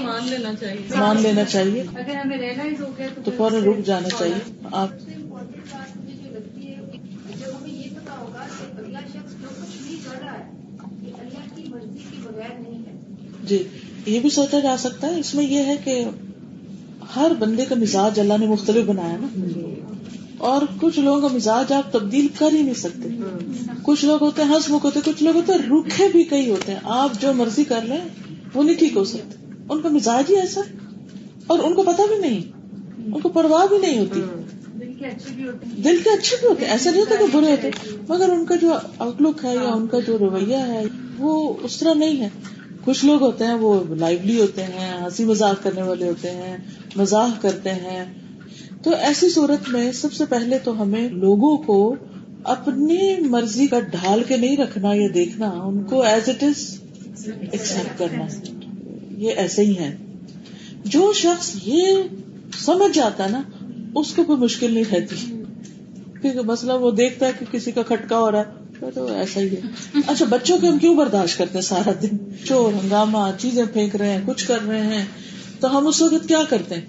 مان لینا چاہیے، مان لینا چاہیے، اگر ہمیں ریئلائز ہو گیا تو فوراً رک جانا چاہیے. آپ سب سے امپورٹنٹ بات مجھے جو لگتی ہے جب ہمیں یہ پتا ہوگا کہ اگلا شخص جو کچھ بھی کر رہا ہے یہ اللہ کی مرضی کے بغیر نہیں ہے. جی یہ بھی سوچا جا سکتا ہے. اس میں یہ ہے کہ ہر بندے کا مزاج اللہ نے مختلف بنایا نا، اور کچھ لوگوں کا مزاج آپ تبدیل کر ہی نہیں سکتے. کچھ لوگ ہوتے ہیں ہنس مکھ ہوتے، کچھ لوگ ہوتے ہیں روکھے بھی کئی ہوتے ہیں. آپ جو مرضی کر لیں وہ نہیں ٹھیک ہو سکتے، ان کا مزاج ہی ایسا ہے اور ان کو پتا بھی نہیں، ان کو پرواہ بھی نہیں ہوتی. دل کے اچھے بھی ہوتے ہیں، دل کے اچھے بھی ہوتے ہیں، ایسا نہیں ہوتا کہ برے ہوتے، مگر ان کا جو آؤٹ لک ہے یا ان کا جو رویہ ہے وہ اس طرح نہیں ہے. کچھ لوگ ہوتے ہیں وہ لائیولی ہوتے ہیں، ہنسی مذاق کرنے والے ہوتے ہیں، مزاح کرتے ہیں. تو ایسی صورت میں سب سے پہلے تو ہمیں لوگوں کو اپنی مرضی کا ڈھال کے نہیں رکھنا یا دیکھنا، ان کو ایز اٹ از ایکسپٹ کرنا، یہ ایسے ہی ہے. جو شخص یہ سمجھ جاتا نا اس کو کوئی مشکل نہیں رہتی، کیونکہ مسئلہ وہ دیکھتا ہے کہ کسی کا کھٹکا ہو رہا ہے تو ایسا ہی ہے. اچھا بچوں کے ہم کیوں برداشت کرتے ہیں سارا دن, چور ہنگامہ چیزیں پھینک رہے ہیں کچھ کر رہے ہیں, تو ہم اس وقت کیا کرتے ہیں؟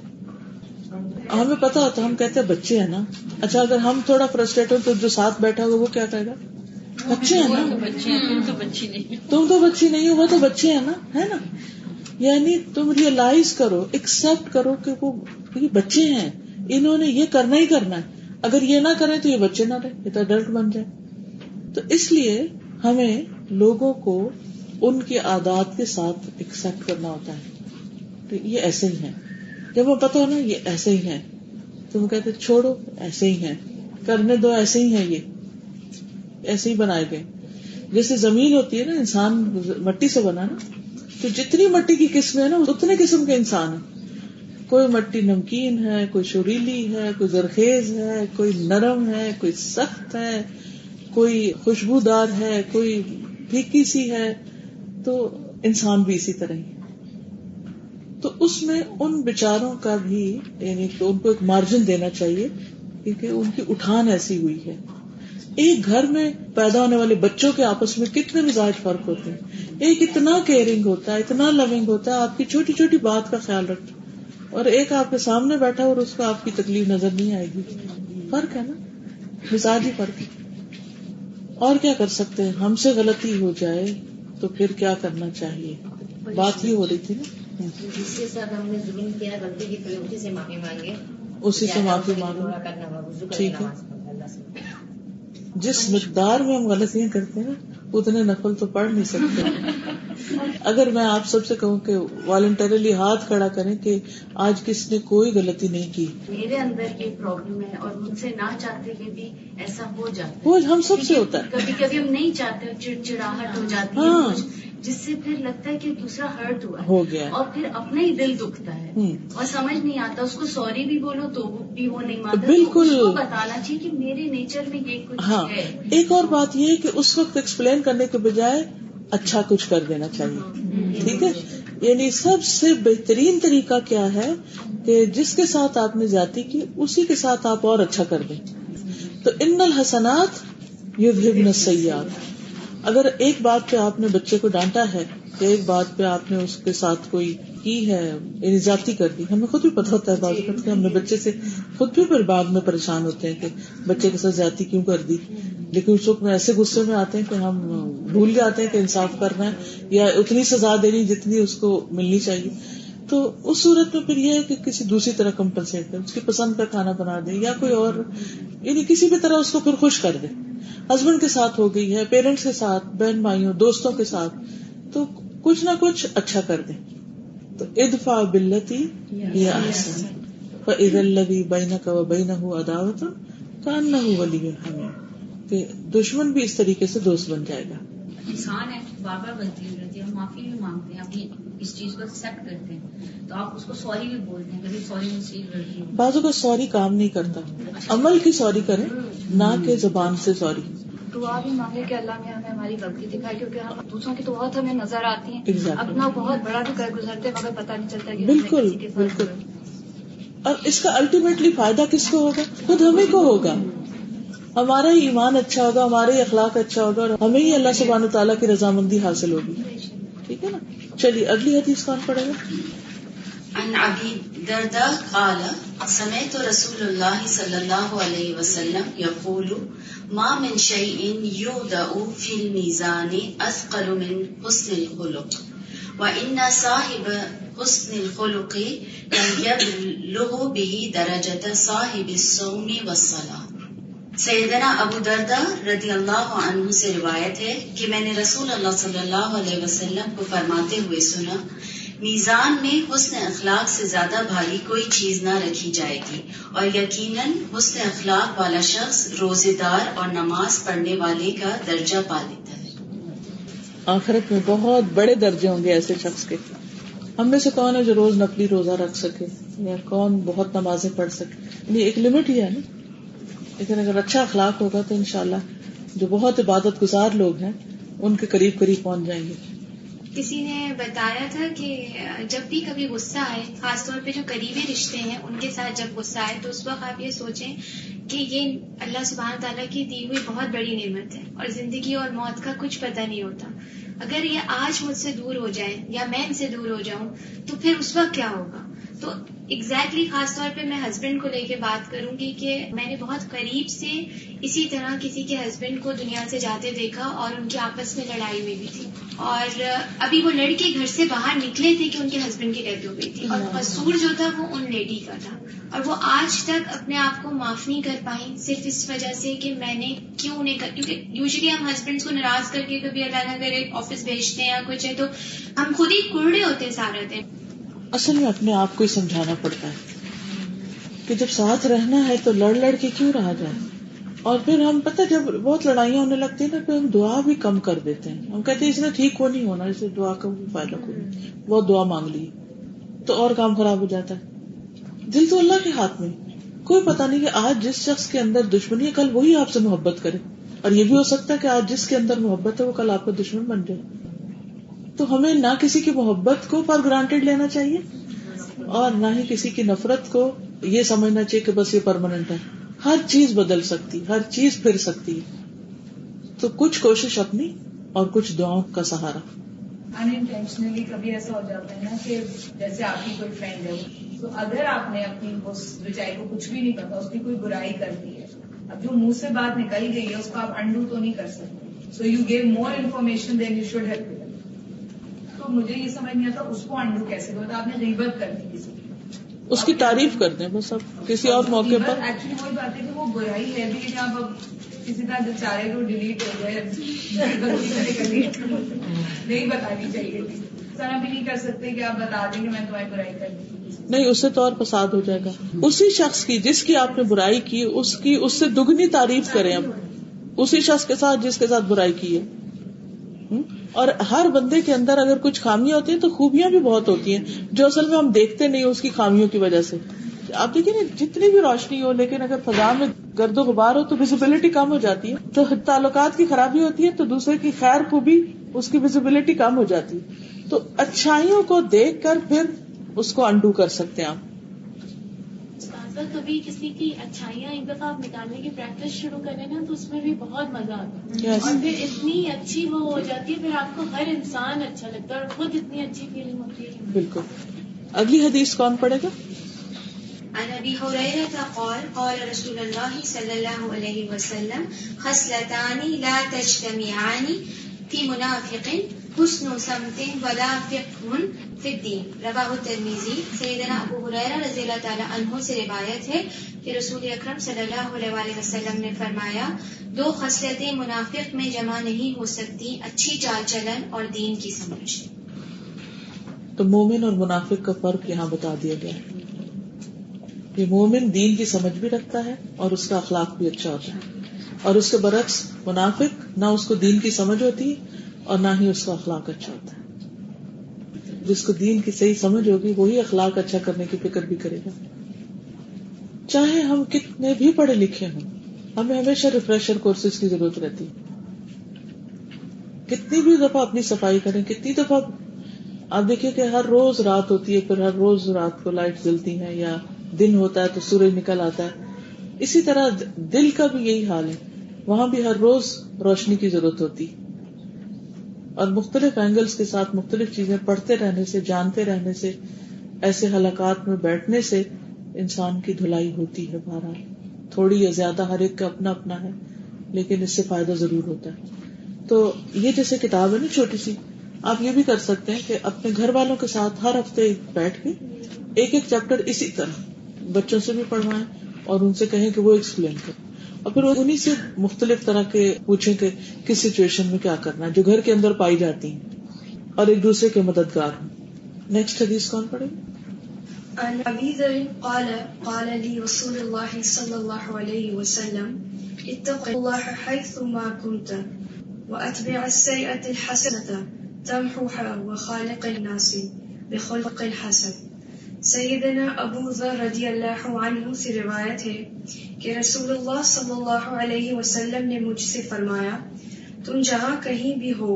ہمیں پتا ہوتا ہم کہتے ہیں بچے ہیں نا. اچھا اگر ہم تھوڑا فرسٹریٹ ہو تو جو ساتھ بیٹھا ہوگا وہ کیا کہے گا؟ بچے ہیں نا, تم تو بچی نہیں ہو, وہ تو بچے ہیں نا, ہے نا. یعنی تم ریئلائز کرو, ایکسپٹ کرو کہ وہ یہ بچے ہیں, انہوں نے یہ کرنا ہی کرنا ہے. اگر یہ نہ کریں تو یہ بچے نہ رہے, یہ تو اڈلٹ بن جائے. تو اس لیے ہمیں لوگوں کو ان کی عادات کے ساتھ ایکسپٹ کرنا ہوتا ہے. تو یہ ایسے ہی ہیں, جب ہمیں پتا ہو نا یہ ایسے ہی ہیں تو ہم کہتے چھوڑو ایسے ہی ہیں, کرنے دو ایسے ہی ہیں, یہ ایسے ہی بنائے گئے. جیسے زمین ہوتی ہے نا, انسان مٹی سے بنا نا, تو جتنی مٹی کی قسمیں ہیں نا اتنے قسم کے انسان ہیں. کوئی مٹی نمکین ہے, کوئی شریلی ہے, کوئی زرخیز ہے, کوئی نرم ہے, کوئی سخت ہے, کوئی خوشبودار ہے, کوئی پھیکی سی ہے. تو انسان بھی اسی طرح ہی. تو اس میں ان بیچاروں کا بھی یعنی کہ ان کو ایک مارجن دینا چاہیے کیونکہ ان کی اٹھان ایسی ہوئی ہے. ایک گھر میں پیدا ہونے والے بچوں کے آپس میں کتنے مزاج فرق ہوتے ہیں. ایک اتنا کیئرنگ ہوتا ہے, اتنا لونگ ہوتا ہے, آپ کی چھوٹی چھوٹی بات کا خیال رکھتا ہے, اور ایک آپ کے سامنے بیٹھا اور اس کو آپ کی تکلیف نظر نہیں آئے گی. فرق ہے نا, مزاج ہی فرق ہے. اور کیا کر سکتے ہیں, ہم سے غلطی ہو جائے تو پھر کیا کرنا چاہیے, بات یہ ہو رہی تھی نا. جس کے ساتھ ہم نے ظلم کیا, غلطی کی, تو اسی سے معافی مانگے, اسی سے معافی مانگو. ٹھیک ہے, جس مقدار میں ہم غلطیاں کرتے ہیں اتنے نفل تو پڑھ نہیں سکتے. اگر میں آپ سب سے کہوں کہ والنٹریلی ہاتھ کھڑا کریں کہ آج کس نے کوئی غلطی نہیں کی. میرے اندر یہ پرابلم ہے اور مجھ سے نہ چاہتے ہوئے بھی ایسا ہو جاتا ہے. وہ ہم سب سے ہوتا ہے. کبھی کبھی ہم نہیں چاہتے, چڑچڑاہٹ ہو جاتی ہے, جس سے پھر لگتا ہے کہ دوسرا ہرٹ ہو گیا, اور پھر اپنا ہی دل دکھتا ہے اور سمجھ نہیں آتا. اس کو سوری بھی بولو تو بھی وہ نہیں مانتا. بالکل اس کو بتانا چاہیے کہ میرے نیچر میں یہ کچھ ہے. ایک اور بات یہ کہ اس وقت ایکسپلین کرنے کے بجائے اچھا کچھ کر دینا چاہیے. ٹھیک ہے, یعنی سب سے بہترین طریقہ کیا ہے کہ جس کے ساتھ آپ نے زیادتی کی اسی کے ساتھ آپ اور اچھا کر دیں. تو ان الحسنات یذہبن السیئات. اگر ایک بات پہ آپ نے بچے کو ڈانٹا ہے یا ایک بات پہ آپ نے اس کے ساتھ کوئی کی ہے, یعنی زیادتی کر دی, ہمیں خود بھی پتا ہوتا ہے بعض وقت ہم نے بچے سے خود بھی پھر بعد میں پریشان ہوتے ہیں کہ بچے کے ساتھ زیادتی کیوں کر دی, لیکن اس وقت میں ایسے غصے میں آتے ہیں کہ ہم بھول جاتے ہیں کہ انصاف کرنا ہے یا اتنی سزا دینی جتنی اس کو ملنی چاہیے. تو اس صورت میں پھر یہ ہے کہ کسی دوسری طرح کمپنسیٹ کرے, اس کی پسند کا کھانا بنا دے یا کوئی اور, یعنی کسی بھی طرح اس کو پھر خوش کر دے. ہسبینڈ کے ساتھ ہو گئی ہے, پیرنٹس کے ساتھ, بہن بھائیوں, دوستوں کے ساتھ, تو کچھ نہ کچھ اچھا کر دیں. تو ادفع باللتی ہی احسن فاذا الذی بینک وبینہ عداوۃ کانہ ولی حمیم. کہ دشمن بھی اس طریقے سے دوست بن جائے گا. انسان ہے, بار بار غلطی ہو رہتی ہے, ہم معافی بھی مانگتے ہیں, اپنی اس چیز کو ایکسپٹ کرتے ہیں, تو آپ اس کو سوری بھی بولتے ہیں, کبھی سوری مجھ سے غلطی ہو. بعضوں کا سوری کام نہیں کرتا, عمل کی سوری کریں نہ کہ زبان سے سوری. دعا بھی مانگے کہ اللہ میں ہمیں ہماری غلطی دکھائے, کیونکہ ہم دوسروں کی تو بہت ہمیں نظر آتی ہیں, اپنا بہت بڑا بھی کر گزرتے مگر پتہ نہیں چلتا کہ بالکل بالکل. اور اس کا الٹیمیٹلی فائدہ کس کو ہوگا؟ خود ہمیں کو ہوگا. ہمارا ہی ایمان اچھا ہوگا, ہمارا ہی اخلاق اچھا ہوگا, اور ہمیں ہی اللہ سبحانہ وتعالیٰ کی رضامندی حاصل ہوگی. ٹھیک ہے نا. چلیے اگلی حدیث کون پڑھے گا؟ عن ابی الدرداء قال سمعت رسول اللہ صلی اللہ علیہ وسلم یقول ما من شیء یوضع فی المیزان اثقل من حسن الخلق وان صاحب حسن الخلق یبلغ به درجۃ صاحب الصوم والصلاۃ. سیدنا ابو درداء رضی اللہ عنہ سے روایت ہے کہ میں نے رسول اللہ صلی اللہ علیہ وسلم کو فرماتے ہوئے سنا, میزان میں حسن اخلاق سے زیادہ بھاری کوئی چیز نہ رکھی جائے گی, اور یقیناً حسن اخلاق والا شخص روزے دار اور نماز پڑھنے والے کا درجہ پا لیتا ہے. آخرت میں بہت بڑے درجے ہوں گے ایسے شخص کے. ہم میں سے کون ہے جو روز نفلی روزہ رکھ سکے, یا کون بہت نمازیں پڑھ سکے؟ یعنی ایک لمٹ ہی ہے نا. لیکن اگر اچھا اخلاق ہوگا تو انشاءاللہ جو بہت عبادت گزار لوگ ہیں ان کے قریب قریب پہنچ جائیں گے. کسی نے بتایا تھا کہ جب بھی کبھی غصہ آئے، خاص طور پہ جو قریبی رشتے ہیں ان کے ساتھ جب غصہ آئے تو اس وقت آپ یہ سوچیں کہ یہ اللہ سبحانہ تعالیٰ کی دی ہوئی بہت بڑی نعمت ہے اور زندگی اور موت کا کچھ پتہ نہیں ہوتا. اگر یہ آج مجھ سے دور ہو جائے یا میں ان سے دور ہو جاؤں تو پھر اس وقت کیا ہوگا. تو ایگزیکٹلی خاص طور پہ میں ہسبینڈ کو لے کے بات کروں گی کہ میں نے بہت قریب سے اسی طرح کسی کے ہسبینڈ کو دنیا سے جاتے دیکھا اور ان کی آپس میں لڑائی ہوئی بھی تھی، اور ابھی وہ لڑکے گھر سے باہر نکلے تھے کہ ان کے ہسبینڈ کی ڈیتھ ہو گئی تھی، اور قصور جو تھا وہ ان لیڈی کا تھا، اور وہ آج تک اپنے آپ کو معاف نہیں کر پائیں صرف اس وجہ سے کہ میں نے کیوں نہیں کر. کیونکہ یوزلی ہم ہسبینڈس کو ناراض کر کے کبھی اللہ نہ کرے آفس بھیجتے ہیں یا کچھ ہے تو ہم خود ہی کڑے ہوتے ہیں سارا دن. اصل میں اپنے آپ کو ہی سمجھانا پڑتا ہے کہ جب ساتھ رہنا ہے تو لڑ لڑ کے کیوں رہا جائے. اور پھر ہم پتہ جب بہت لڑائیاں ہونے لگتی ہیں نا پھر ہم دعا بھی کم کر دیتے ہیں. ہم کہتے ہیں اس نے ٹھیک وہ نہیں ہونا، اسے دعا کا فائدہ کوئی نہیں، بہت دعا مانگ لی تو اور کام خراب ہو جاتا ہے. دل تو اللہ کے ہاتھ میں، کوئی پتہ نہیں کہ آج جس شخص کے اندر دشمنی ہے کل وہی آپ سے محبت کرے، اور یہ بھی ہو سکتا ہے کہ آج جس کے اندر محبت ہے وہ کل آپ کا دشمن بن جائے. تو ہمیں نہ کسی کی محبت کو فار گرانٹیڈ لینا چاہیے اور نہ ہی کسی کی نفرت کو یہ سمجھنا چاہیے کہ بس یہ پرماننٹ ہے. ہر چیز بدل سکتی، ہر چیز پھر سکتی ہے. تو کچھ کوشش اپنی اور کچھ دعاؤں کا سہارا. انٹینشنلی کبھی ایسا ہو جاتا ہے نا کہ جیسے آپ کی کوئی فرینڈ ہے تو اگر آپ نے اپنی اس بچائی کو کچھ بھی نہیں پتا، اس کی کوئی برائی کر دی ہے، اب جو منہ سے بات نکل گئی ہے اس کو آپ انڈو تو نہیں کر سکتے. So you gave more information than you should have given. تو مجھے یہ سمجھ نہیں آتا اس کو انڈو کیسے کرو. آپ نے غیبت کر دی کسی کی، اس کی تعریف کر دیں بس. اب کسی اور موقع پر ایکچولی وہی بات ہے کہ وہ برائی ہے بھی کہ آپ اب کسی طرح چاہے تو ڈیلیٹ ہو جائے، نہیں بتانی چاہیے تھی. طرح بھی نہیں کر سکتے کہ آپ بتا دیں کہ میں تمہاری برائی کر دی. نہیں، اس سے تو اور فساد ہو جائے گا. اسی شخص کی جس کی آپ نے برائی کی اس سے دگنی تعریف کریں اب اسی شخص کے ساتھ جس کے ساتھ برائی کی ہے. اور ہر بندے کے اندر اگر کچھ خامیاں ہوتی ہیں تو خوبیاں بھی بہت ہوتی ہیں جو اصل میں ہم دیکھتے نہیں اس کی خامیوں کی وجہ سے. آپ دیکھیں نا جتنی بھی روشنی ہو لیکن اگر فضا میں گرد و غبار ہو تو ویزیبلٹی کم ہو جاتی ہے. تو تعلقات کی خرابی ہوتی ہے تو دوسرے کی خیر کو بھی اس کی ویزیبلٹی کم ہو جاتی ہے. تو اچھائیوں کو دیکھ کر پھر اس کو انڈو کر سکتے ہیں آپ. کبھی کسی کی اچھائیاں ایک دفعہ آپ نکالنے کی پریکٹس شروع کریں نا تو اس میں بھی بہت مزہ آتا ہے. اور پھر اتنی اچھی وہ ہو جاتی ہے، پھر آپ کو ہر انسان اچھا لگتا ہے اور خود اتنی اچھی فیلنگ ہوتی ہے. بالکل. اگلی حدیث کون پڑھے گا؟ عن ابی ہریرہ قال قال رسول اللہ صلی اللہ علیہ وسلم خصلتان لا تجتمعان فی منافق حسن سمت ولا فقہ فی الدین. رواہ الترمذی. سیدنا ابو ہریرہ رضی اللہ تعالی عنہ سے روایت ہے کہ رسول اکرم صلی اللہ علیہ وسلم نے فرمایا، دو خصلتیں منافق میں جمع نہیں ہو سکتی، اچھی چال چلن اور دین کی سمجھ. تو مومن اور منافق کا فرق یہاں بتا دیا گیا ہے. یہ مومن دین کی سمجھ بھی رکھتا ہے اور اس کا اخلاق بھی اچھا ہوتا ہے، اور اس کے برعکس منافق نہ اس کو دین کی سمجھ ہوتی اور نہ ہی اس کا اخلاق اچھا ہوتا ہے. جس کو دین کی صحیح سمجھ ہوگی وہی اخلاق اچھا کرنے کی فکر بھی کرے گا. چاہے ہم کتنے بھی پڑھے لکھے ہوں، ہمیں ہمیشہ ریفریشر کورسز کی ضرورت رہتی ہے. کتنی بھی دفعہ اپنی صفائی کریں، کتنی دفعہ آپ دیکھیں کہ ہر روز رات ہوتی ہے، پھر ہر روز رات کو لائٹ جلتی ہے، یا دن ہوتا ہے تو سورج نکل آتا ہے. اسی طرح دل کا بھی یہی حال ہے، وہاں بھی ہر روز روشنی کی ضرورت ہوتی. اور مختلف اینگلز کے ساتھ مختلف چیزیں پڑھتے رہنے سے، جانتے رہنے سے، ایسے حلقات میں بیٹھنے سے انسان کی دھلائی ہوتی ہے. بہرحال تھوڑی یا زیادہ ہر ایک کا اپنا اپنا ہے، لیکن اس سے فائدہ ضرور ہوتا ہے. تو یہ جیسے کتاب ہے نا چھوٹی سی، آپ یہ بھی کر سکتے ہیں کہ اپنے گھر والوں کے ساتھ ہر ہفتے بیٹھ کے ایک ایک چیپٹر اسی طرح بچوں سے بھی پڑھوائیں اور ان سے کہیں کہ وہ ایکسپلین کریں، اور پھر انہیں سے مختلف طرح کے پوچھیں کہ کس سچویشن میں کیا کرنا ہے جو گھر کے اندر پائی جاتی ہیں، اور ایک دوسرے کے مددگار ہوں. نیکسٹ حدیث کون پڑھے گی؟ عن ابی ذر قال قال لي رسول الله صلى الله عليه وسلم اتق الله حيثما كنت واتبع السيئة الحسنة تمحوها وخالق الناس بخلق حسن. سیدنا ابو ذر رضی اللہ عنہ سے روایت ہے کہ رسول اللہ صلی اللہ علیہ وسلم نے مجھ سے فرمایا، تم جہاں کہیں بھی ہو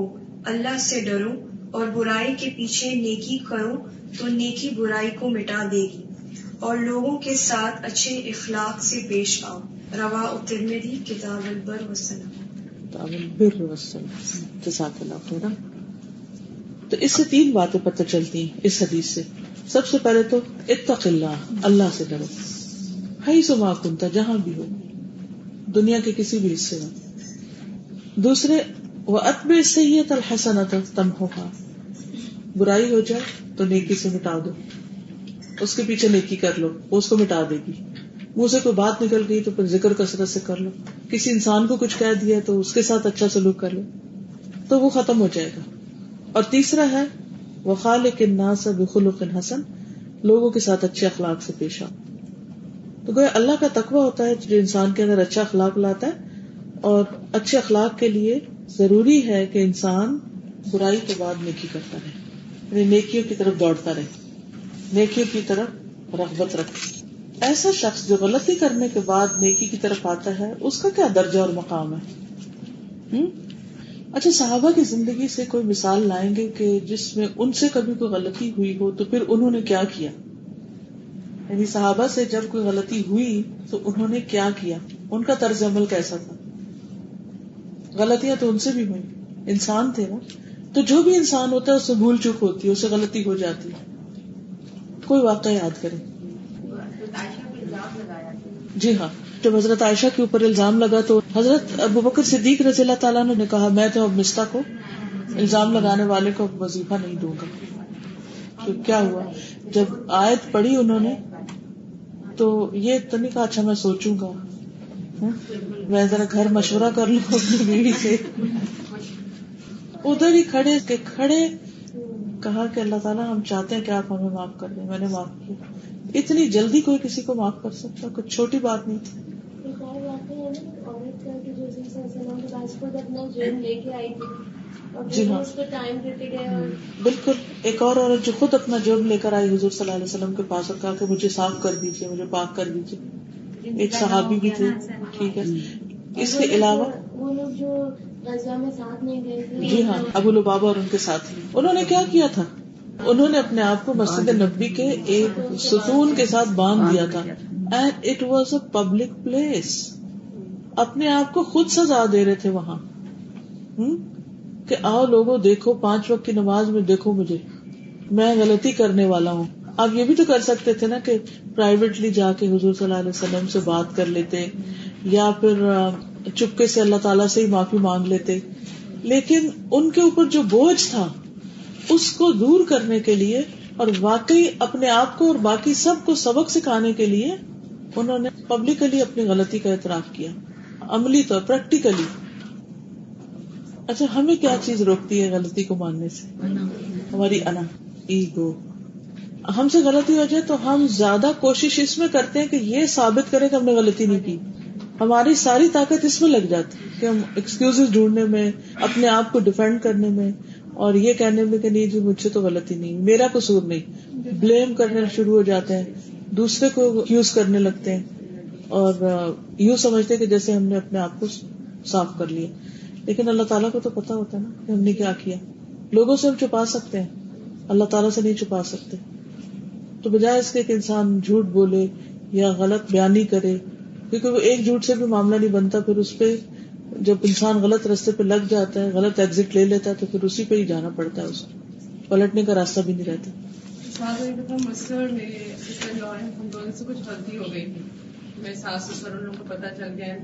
اللہ سے ڈرو اور برائی کے پیچھے نیکی کرو تو نیکی برائی کو مٹا دے گی، اور لوگوں کے ساتھ اچھے اخلاق سے پیش آؤ۔ رواہ ترمذی کتاب البر والصلہ۔ کتاب البر والصلہ۔ جزاک اللہ خیرا۔ تو اس سے 3 باتیں پتہ چلتی ہیں اس حدیث سے۔ سب سے پہلے تو اتق اللہ، اللہ سے ڈرو، حیث ما کنت، جہاں بھی ہو، دنیا کے کسی بھی حصے میں۔ دوسرے وَأَتْبِعِ السَّيِّئَةَ الْحَسَنَةَ تَمْحُهَا، برائی ہو جائے تو نیکی سے مٹا دو، اس کے پیچھے نیکی کر لو، وہ اس کو مٹا دے گی۔ منہ سے کوئی بات نکل گئی تو پھر ذکر کثرت سے کر لو، کسی انسان کو کچھ کہہ دیا تو اس کے ساتھ اچھا سلوک کر لو تو وہ ختم ہو جائے گا۔ اور تیسرا ہے وَخَالِقِ النَّاسَ بِخُلُقٍ حَسَنٍ، لوگوں کے ساتھ اچھے اخلاق سے پیش آؤ۔ تو گویا اللہ کا تقویٰ ہوتا ہے جو انسان کے اندر اچھا اخلاق لاتا ہے، اور اچھے اخلاق کے لیے ضروری ہے کہ انسان برائی کے بعد نیکی کرتا رہے، یعنی نیکیوں کی طرف دوڑتا رہے، نیکیوں کی طرف رغبت رکھے۔ ایسا شخص جو غلطی کرنے کے بعد نیکی کی طرف آتا ہے، اس کا کیا درجہ اور مقام ہے؟ اچھا، صحابہ کی زندگی سے کوئی مثال لائیں گے کہ جس میں ان سے کبھی کوئی غلطی ہوئی ہو تو پھر انہوں نے کیا کیا؟ یعنی صحابہ سے جب کوئی غلطی ہوئی تو انہوں نے کیا کیا، ان کا طرز عمل کیسا تھا؟ غلطیاں تو ان سے بھی ہوئی، انسان تھے نا، تو جو بھی انسان ہوتا ہے اس سے بھول چوک ہوتی ہے، اس سے غلطی ہو جاتی ہے۔ کوئی واقعہ یاد کریں۔ جی ہاں، جب حضرت عائشہ کے اوپر الزام لگا تو حضرت ابوبکر صدیق رضی اللہ تعالیٰ نے کہا میں تو اب مستہ کو، الزام لگانے والے کو وظیفہ نہیں دوں گا۔ تو کیا ہوا، جب آیت پڑھی انہوں نے تو یہ تو نہیں کہا اچھا میں سوچوں گا، میں ذرا گھر مشورہ کر لوں اپنی بیوی سے، ادھر ہی کھڑے کہا کہ اللہ تعالیٰ ہم چاہتے ہیں کہ آپ ہمیں معاف کر دیں۔ میں نے معاف کیا۔ اتنی جلدی کوئی کسی کو معاف کر سکتا؟ کچھ چھوٹی بات نہیں تھی۔ ایک اور واقعہ ہے نا عورت کا کہ جو صلی اللہ علیہ وسلم کے پاس خود اپنا جرم لے کے آئی تھی اور جی ہاں، اس کو ٹائم دیتے گئے، اور بالکل ایک اور عورت جو خود اپنا جرم لے کر آئی حضور صلی اللہ علیہ وسلم کے پاس اور کہا کہ مجھے صاف کر دیجیے، مجھے پاک کر دیجیے۔ ایک صحابی بھی تھے، ٹھیک ہے۔ اس کے علاوہ وہ لوگ جو غزوہ میں ساتھ نہیں گئے تھے، جی ہاں، ابو لبابہ اور ان کے ساتھی، انہوں نے کیا کیا تھا؟ انہوں نے اپنے آپ کو مسجد نبوی کے ایک ستون کے ساتھ باندھ دیا تھا، and it was a public place. اپنے آپ کو خود سزا دے رہے تھے وہاں، کہ آؤ لوگوں دیکھو، 5 وقت کی نماز میں دیکھو مجھے، میں غلطی کرنے والا ہوں۔ آپ یہ بھی تو کر سکتے تھے نا کہ پرائیویٹلی جا کے حضور صلی اللہ علیہ وسلم سے بات کر لیتے، یا پھر چپکے سے اللہ تعالیٰ سے ہی معافی مانگ لیتے، لیکن ان کے اوپر جو بوجھ تھا اس کو دور کرنے کے لیے اور واقعی اپنے آپ کو اور باقی سب کو سبق سکھانے کے لیے انہوں نے پبلکلی اپنی غلطی کا اعتراف کیا، عملی طور پریکٹیکلی۔ اچھا، ہمیں کیا چیز روکتی ہے غلطی کو ماننے سے؟ ہماری انا، ایگو۔ ہم سے غلطی ہو جائے تو ہم زیادہ کوشش اس میں کرتے ہیں کہ یہ ثابت کریں کہ ہم نے غلطی نہیں کی، ہماری ساری طاقت اس میں لگ جاتی کہ ہم ایکسکیوزز ڈھونڈنے میں، اپنے آپ کو ڈیفینڈ کرنے میں، اور یہ کہنے میں کہ نہیں جی مجھ سے تو غلطی نہیں، میرا قصور نہیں، بلیم کرنے شروع ہو جاتے ہیں، دوسرے کو ایکسکیوز کرنے لگتے ہیں، اور یوں سمجھتے کہ جیسے ہم نے اپنے آپ کو صاف کر لیا۔ لیکن اللہ تعالیٰ کو تو پتا ہوتا ہے نا کہ ہم نے کیا کیا۔ لوگوں سے ہم چھپا سکتے ہیں، اللہ تعالیٰ سے نہیں چھپا سکتے۔ تو بجائے اس کے کہ انسان جھوٹ بولے یا غلط بیانی کرے، کیونکہ وہ ایک جھوٹ سے بھی معاملہ نہیں بنتا، پھر اس پہ جب انسان غلط راستے پہ لگ جاتا ہے، غلط ایگزٹ لے لیتا ہے، تو پھر اسی پہ ہی جانا پڑتا ہے، اس کو پلٹنے کا راستہ بھی نہیں رہتا۔ ہم دونوں سے کچھ غلطی ہو گئی تھی، میرے ساس سسر ان لوگوں کو پتا چل گیا،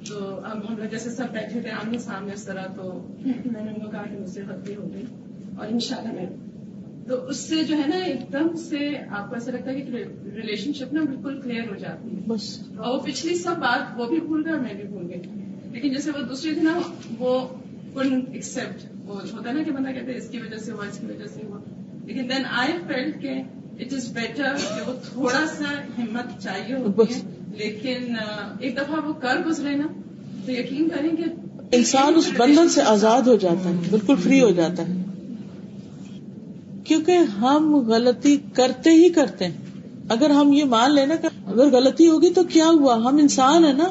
تو اب ہم لوگ جیسے سب بیٹھے تھے آمنے سامنے اس طرح، تو میں نے ان کو کہا کہ مجھ سے غلطی ہو گئی اور انشاءاللہ میں، تو اس سے جو ہے نا ایک دم سے آپ کو ایسا لگتا ہے کہ ریلیشن شپ نا بالکل کلیئر ہو جاتی ہے بس، اور وہ پچھلی سب بات وہ بھی بھول گئے اور میں بھی بھول گئی۔ لیکن جیسے وہ دوسری تھی نا، وہ couldn't accept، وہ ہوتا ہے نا کہ بندہ کہتے ہیں اس کی وجہ سے ہوا، اس کی وجہ سے ہوا، لیکن دین آئی فیلٹ کہ اٹ از بیٹر کہ وہ تھوڑا سا ہمت چاہیے ہوتی ہے، لیکن ایک دفعہ وہ کر گزرے نا تو یقین کریں کہ انسان اس بندھن سے آزاد ہو جاتا ہے، بالکل فری ہو جاتا ہے، کیونکہ ہم غلطی کرتے ہی کرتے ہیں۔ اگر ہم یہ مان لینا کہ اگر غلطی ہوگی تو کیا ہوا، ہم انسان ہیں نا،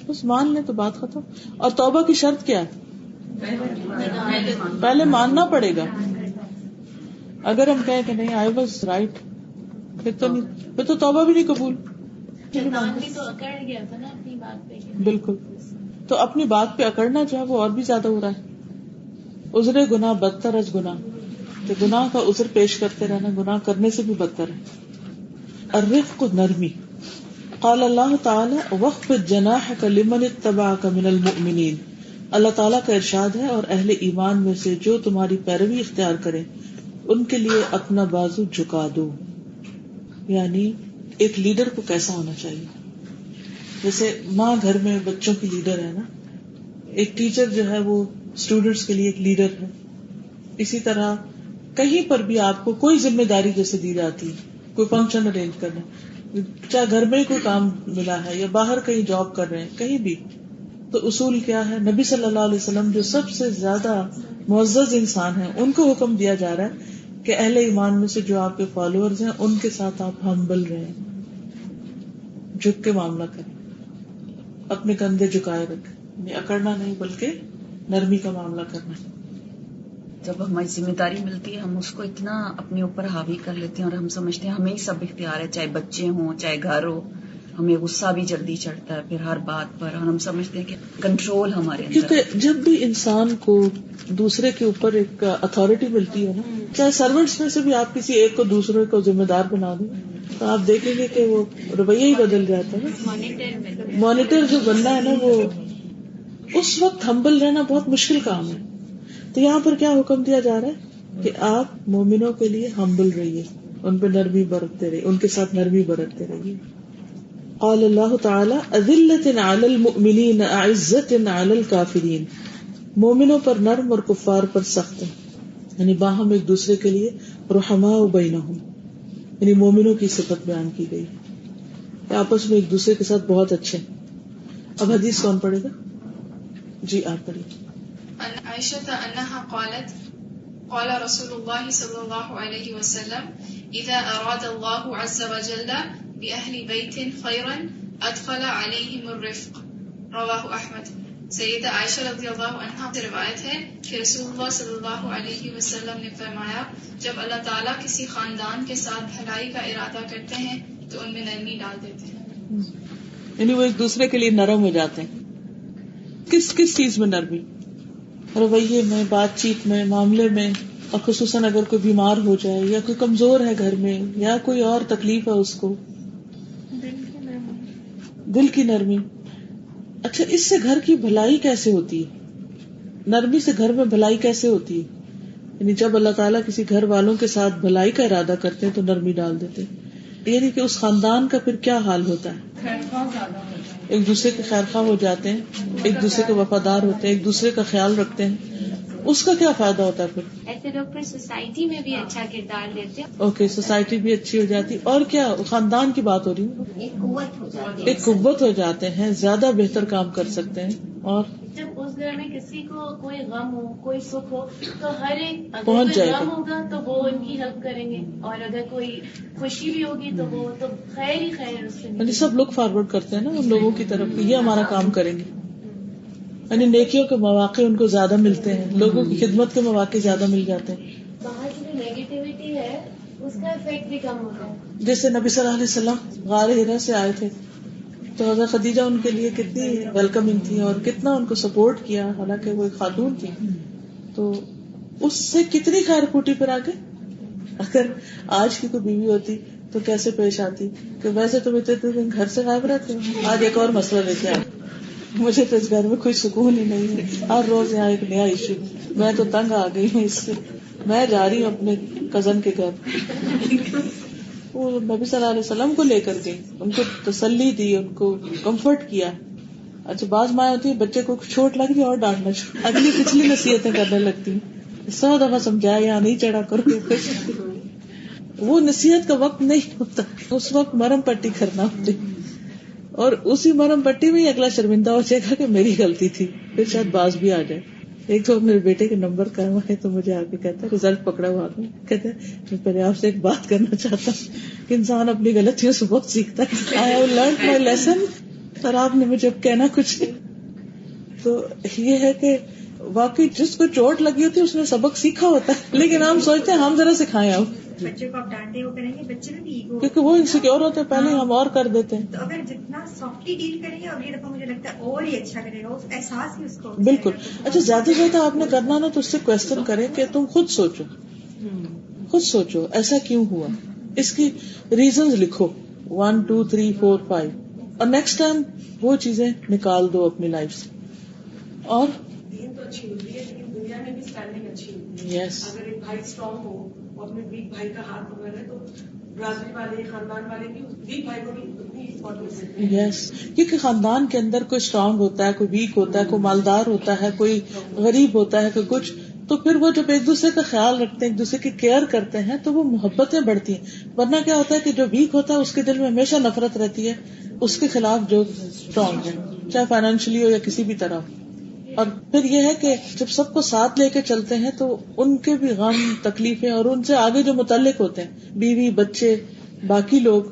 بس مان لیں تو بات ختم۔ اور توبہ کی شرط کیا ہے؟ پہلے ماننا پڑے گا. اگر ہم کہیں کہ نہیں آئی واز رائٹ, پھر تو توبہ بھی نہیں قبول. بھی تو اکڑ گیا تھا نا اپنی بات پہ. بالکل. تو اپنی بات پہ اکڑنا جو ہے وہ اور بھی زیادہ ہو رہا ہے. عذر گناہ بدتر از گناہ, تو گناہ کا عذر پیش کرتے رہنا گناہ کرنے سے بھی بدتر ہے. الرفق نرمی. قال اللہ تعالی واخفض جناحک لمن اتبعک من المؤمنین. اللہ تعالیٰ کا ارشاد ہے, اور اہل ایمان میں سے جو تمہاری پیروی اختیار کریں ان کے لیے اپنا بازو جھکا دو. یعنی ایک لیڈر کو کیسا ہونا چاہیے؟ جیسے ماں گھر میں بچوں کی لیڈر ہے نا, ایک ٹیچر جو ہے وہ اسٹوڈینٹس کے لیے ایک لیڈر ہے. اسی طرح کہیں پر بھی آپ کو کوئی ذمہ داری جیسے دی جاتی ہے, کوئی فنکشن ارینج کرنا, چاہے گھر میں کوئی کام ملا ہے یا باہر کہیں جاب کر رہے ہیں, کہیں بھی, تو اصول کیا ہے؟ نبی صلی اللہ علیہ وسلم جو سب سے زیادہ معزز انسان ہیں ان کو حکم دیا جا رہا ہے کہ اہل ایمان میں سے جو آپ کے فالوورز ہیں ان کے ساتھ آپ ہمبل رہیں, جھک کے معاملہ کریں, اپنے کندھے جھکائے رکھیں, یعنی اکڑنا نہیں بلکہ نرمی کا معاملہ کرنا. جب ہماری ذمہ داری ملتی ہے ہم اس کو اتنا اپنے اوپر حاوی کر لیتے ہیں اور ہم سمجھتے ہیں ہمیں ہی سب اختیار ہے, چاہے بچے ہوں چاہے گھر ہو. ہمیں غصہ بھی جلدی چڑھتا ہے پھر ہر بات پر, اور ہم سمجھتے ہیں کہ کنٹرول ہمارے اندر. کیونکہ جب بھی انسان کو دوسرے کے اوپر ایک اتھارٹی ملتی ہے نا, چاہے سرونٹس میں سے بھی آپ کسی ایک کو دوسرے کو ذمہ دار بنا دیں تو آپ دیکھیں گے کہ وہ رویہ ہی بدل جاتا ہے نا. مانیٹر جو بننا ہے نا, وہ اس وقت ہمبل رہنا بہت مشکل کام ہے. تو یہاں پر کیا حکم دیا جا رہا ہے کہ آپ مومنوں کے لیے ہمبل رہیے, ان پہ نرمی برتتے رہیے, ان کے ساتھ نرمی برتتے رہیے. قال اللہ تعالی اذلۃ علی المؤمنین اعزۃ علی الکافرین. مومنوں پر نرم اور کفار پر سخت ہے, یعنی باہم ایک دوسرے کے لیے رحماء بینہم, یعنی مومنوں کی صفت بیان کی گئی, آپس میں ایک دوسرے کے ساتھ بہت اچھے. اب حدیث کون پڑھے گا؟ جی آپ پڑھیے. عائشہ انہا قالت قال رسول اللہ صلی اللہ علیہ وسلم اذا اراد اللہ عز وجل بأہل بیت خیرا ادخل علیہم الرفق. رواہ احمد. سیدہ عائشہ رضی اللہ عنہا سے روایت ہے کہ رسول اللہ صلی اللہ علیہ وسلم نے فرمایا جب اللہ تعالیٰ کسی خاندان کے ساتھ بھلائی کا ارادہ کرتے ہیں تو ان میں نرمی ڈال دیتے ہیں. یعنی وہ ایک دوسرے کے لیے نرم ہو جاتے ہیں. کس کس چیز میں نرمی؟ رویے میں, بات چیت میں, معاملے میں, اور خصوصاً اگر کوئی بیمار ہو جائے یا کوئی کمزور ہے گھر میں یا کوئی اور تکلیف ہے اس کو, دل کی نرمی. اچھا, اس سے گھر کی بھلائی کیسے ہوتی ہے؟ نرمی سے گھر میں بھلائی کیسے ہوتی ہے؟ یعنی جب اللہ تعالیٰ کسی گھر والوں کے ساتھ بھلائی کا ارادہ کرتے ہیں تو نرمی ڈال دیتے ہیں, یعنی کہ اس خاندان کا پھر کیا حال ہوتا ہے؟ ایک دوسرے کے خیر خواہ ہو جاتے ہیں, ایک دوسرے کے وفادار ہوتے ہیں, ایک دوسرے کا خیال رکھتے ہیں. اس کا کیا فائدہ ہوتا ہے پھر؟ ایسے لوگ پھر سوسائٹی میں بھی اچھا کردار دیتے ہیں. اوکے, سوسائٹی بھی اچھی ہو جاتی. اور کیا خاندان کی بات ہو رہی ہے, ایک قوت ہو جاتے ہیں, زیادہ بہتر کام کر سکتے ہیں. اور جب اس گھر میں کسی کو کوئی غم ہو کوئی سکھ ہو تو ہر ایک پہنچ جائے غم ہوگا تو وہ ان کی ہیلپ کریں گے, اور اگر کوئی خوشی بھی ہوگی تو وہ تو خیر ہی خیر اس سے. یعنی سب لوگ فارورڈ کرتے ہیں نا ان لوگوں کی طرف, یہ ہمارا کام کریں گے. یعنی نیکیوں کے مواقع ان کو زیادہ ملتے ہیں, لوگوں کی خدمت کے مواقع زیادہ مل جاتے ہیں. باہر کی جو نیگیٹیوٹی ہے اس کا افیکٹ بھی کم ہوتا ہے. جیسے نبی صلی اللہ علیہ وسلم غار ہرا سے آئے تھے تو حضرت خدیجہ ان کے لیے کتنی ویلکمنگ تھی اور کتنا ان کو سپورٹ کیا, حالانکہ وہ ایک خاتون تھی. تو اس سے کتنی خیر پھوٹی پر آگے. اگر آج کی کوئی بیوی ہوتی تو کیسے پیش آتی کہ ویسے تم اتنے دن گھر سے غائب رہتے ہو, آج ایک اور مسئلہ لے کے آئے, مجھے تو اس گھر میں کوئی سکون ہی نہیں ہے, ہر روز یہاں ایک نیا ایشو, میں تو تنگ آ گئی ہوں اس سے, میں جا رہی ہوں اپنے کزن کے گھر. وہ نبی صلی اللہ علیہ وسلم کو لے کر گئی, ان کو تسلی دی, ان کو کمفرٹ کیا. اچھا, بعض مائیں ہوتی ہیں بچے کو چوٹ لگ گئی اور ڈانٹنا شروع, اگلی پچھلی نصیحتیں کرنے لگتی ہیں, 100 دفعہ سمجھایا یہاں نہیں چڑھا کرو. وہ نصیحت کا وقت نہیں ہوتا, اس وقت مرم پٹی کرنا ہوتی, اور اسی مرم پٹی میں ہی اگلا شرمندہ ہو جائے گا کہ میری غلطی تھی, پھر شاید باز بھی آ جائے. ایک تو میرے بیٹے کے نمبر کا ہے تو مجھے آ کے کہتا ہے, رزلٹ پکڑا ہوا تھا, کہتے ہیں میں پہلے آپ سے ایک بات کرنا چاہتا ہوں کہ انسان اپنی غلطیوں سے بہت سیکھتا ہے. I have learned my lesson, اور آپ نے مجھے اب کہنا کچھ نہیں. تو یہ ہے کہ واقعی جس کو چوٹ لگی ہوتی ہے اس نے سبق سیکھا ہوتا ہے، لیکن ہم سوچتے ہیں ہم ذرا سکھائیں اب. بچے کو آپ ڈانٹے ہو کریں گے، بچے میں بھی ایگو، کیونکہ وہ انسیکیور ہوتے ہیں پہلے ہم اور کر دیتے ہیں. تو اگر جتنا سافٹلی ڈیل کریں گے اگلی دفعہ مجھے لگتا ہے اور ہی اچھا کرے گا، اس احساس ہی اس کو. بالکل. اچھا زیادہ سے زیادہ آپ نے کرنا نا تو اس سے کوشچن کریں کہ تم خود سوچو ایسا کیوں ہوا، اس کی ریزنز لکھو 1 2 3 4 5 اور نیکسٹ ٹائم وہ چیزیں نکال دو اپنی لائف سے. اور دین تو اچھی ہوتی ہے لیکن دنیا میں بھی اسٹینڈنگ اچھی ہوتی ہے. یس اگر ایک بھائی اسٹرانگ ہو اور اپنے ویک بھائی کا ہاتھ پکڑ ہے تو برادری والے خاندان والے بھی ویک بھائی کو بھی اتنی امپورٹنس دیتے ہیں. یس کیونکہ خاندان کے اندر کوئی اسٹرانگ ہوتا ہے، کوئی ویک ہوتا ہے، کوئی مالدار ہوتا ہے، کوئی غریب ہوتا ہے، کوئی کچھ، تو پھر وہ جب ایک دوسرے کا خیال رکھتے ہیں، ایک دوسرے کی کیئر کرتے ہیں تو وہ محبتیں بڑھتی ہیں. ورنہ کیا ہوتا ہے کہ جو ویک ہوتا ہے اس کے دل میں ہمیشہ نفرت رہتی ہے اس کے خلاف جو اسٹرانگ ہے، چاہے فائنینشلی ہو یا کسی بھی طرح. اور پھر یہ ہے کہ جب سب کو ساتھ لے کے چلتے ہیں تو ان کے بھی غم تکلیفیں اور ان سے آگے جو متعلق ہوتے ہیں بیوی بچے باقی لوگ،